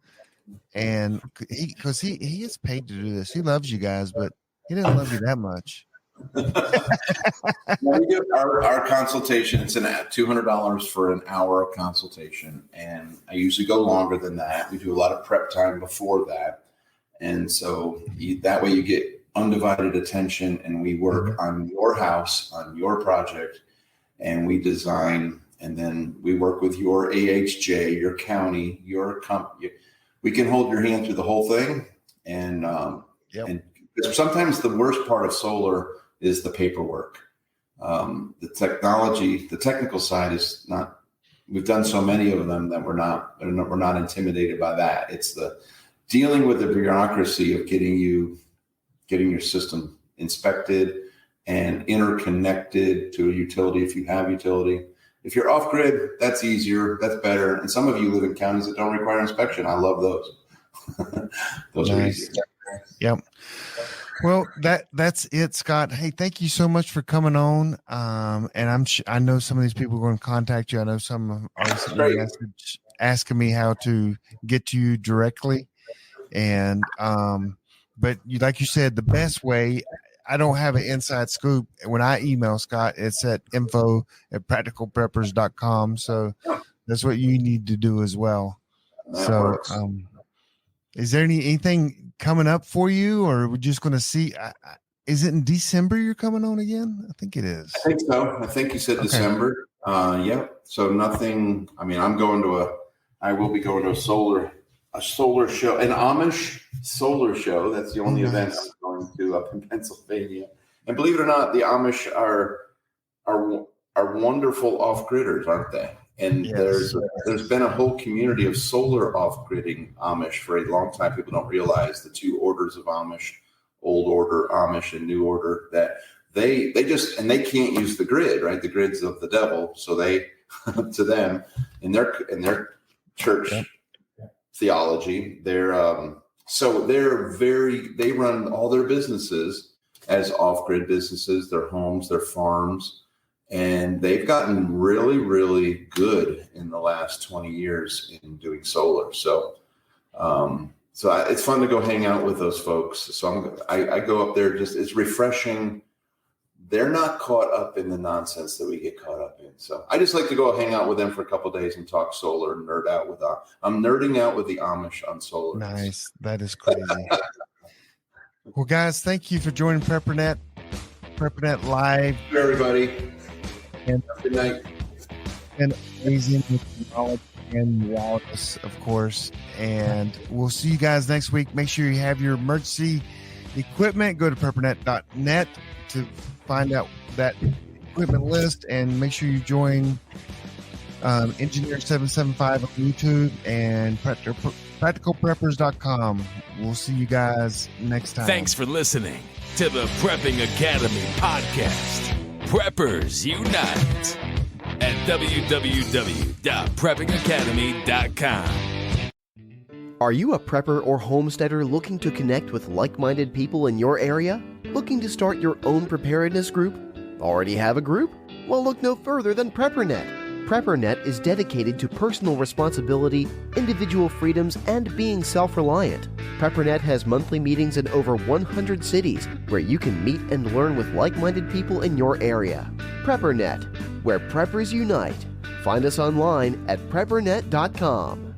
and because he gets paid to do this. He loves you guys, but he doesn't love you that much. We do our consultation. It's $200 for an hour of consultation, and I usually go longer than that. We do a lot of prep time before that, and so that way you get undivided attention, and we work on your house, on your project, and we design, and then we work with your AHJ, your county, your company. We can hold your hand through the whole thing, and sometimes the worst part of solar is the paperwork. The technology, the technical side is not. We've done so many of them that we're not intimidated by that. It's the dealing with the bureaucracy of getting your system inspected and interconnected to a utility if you have utility. If you're off grid, that's easier, that's better. And some of you live in counties that don't require inspection. I love those. Those are easy. Yep. Well, that's it, Scott. Hey, thank you so much for coming on. And I know some of these people are going to contact you. I know some are sending a message asking me how to get to you directly. And but like you said, the best way, I don't have an inside scoop. When I email Scott, it's at info@practicalpreppers.com. So that's what you need to do as well. That So, works. is there anything coming up for you, or we're just going to see? Is it in December you're coming on again? I think it is. I think so. I think you said Okay. December. Yeah. So nothing. I mean, I will be going to a solar show, an Amish solar show. That's the only event I'm going to up in Pennsylvania. And believe it or not, the Amish are wonderful off-gridders, aren't they? And Yes. there's been a whole community of solar off-gridding Amish for a long time. People don't realize the two orders of Amish, old order Amish and new order, that they just, and they can't use the grid, right? The grid's of the devil. So they, to them, in their church theology, they run all their businesses as off-grid businesses, their homes, their farms. And they've gotten really, really good in the last 20 years in doing solar. So, it's fun to go hang out with those folks. So I go up there. It's refreshing. They're not caught up in the nonsense that we get caught up in. So I just like to go hang out with them for a couple of days and talk solar and nerd out with them. I'm nerding out with the Amish on solar. Nice. That is crazy. Well, guys, thank you for joining PrepperNet Live. Hey, everybody. And good night. And amazing with knowledge and wellness, of course. And we'll see you guys next week. Make sure you have your emergency equipment. Go to preppernet.net to find out that equipment list, and make sure you join Engineer 775 on YouTube and practicalpreppers.com. We'll see you guys next time. Thanks for listening to the Prepping Academy podcast. Preppers Unite at www.preppingacademy.com. Are you a prepper or homesteader looking to connect with like-minded people in your area? Looking to start your own preparedness group? Already have a group? Well, look no further than PrepperNet. PrepperNet is dedicated to personal responsibility, individual freedoms, and being self-reliant. PrepperNet has monthly meetings in over 100 cities where you can meet and learn with like-minded people in your area. PrepperNet, where preppers unite. Find us online at preppernet.com.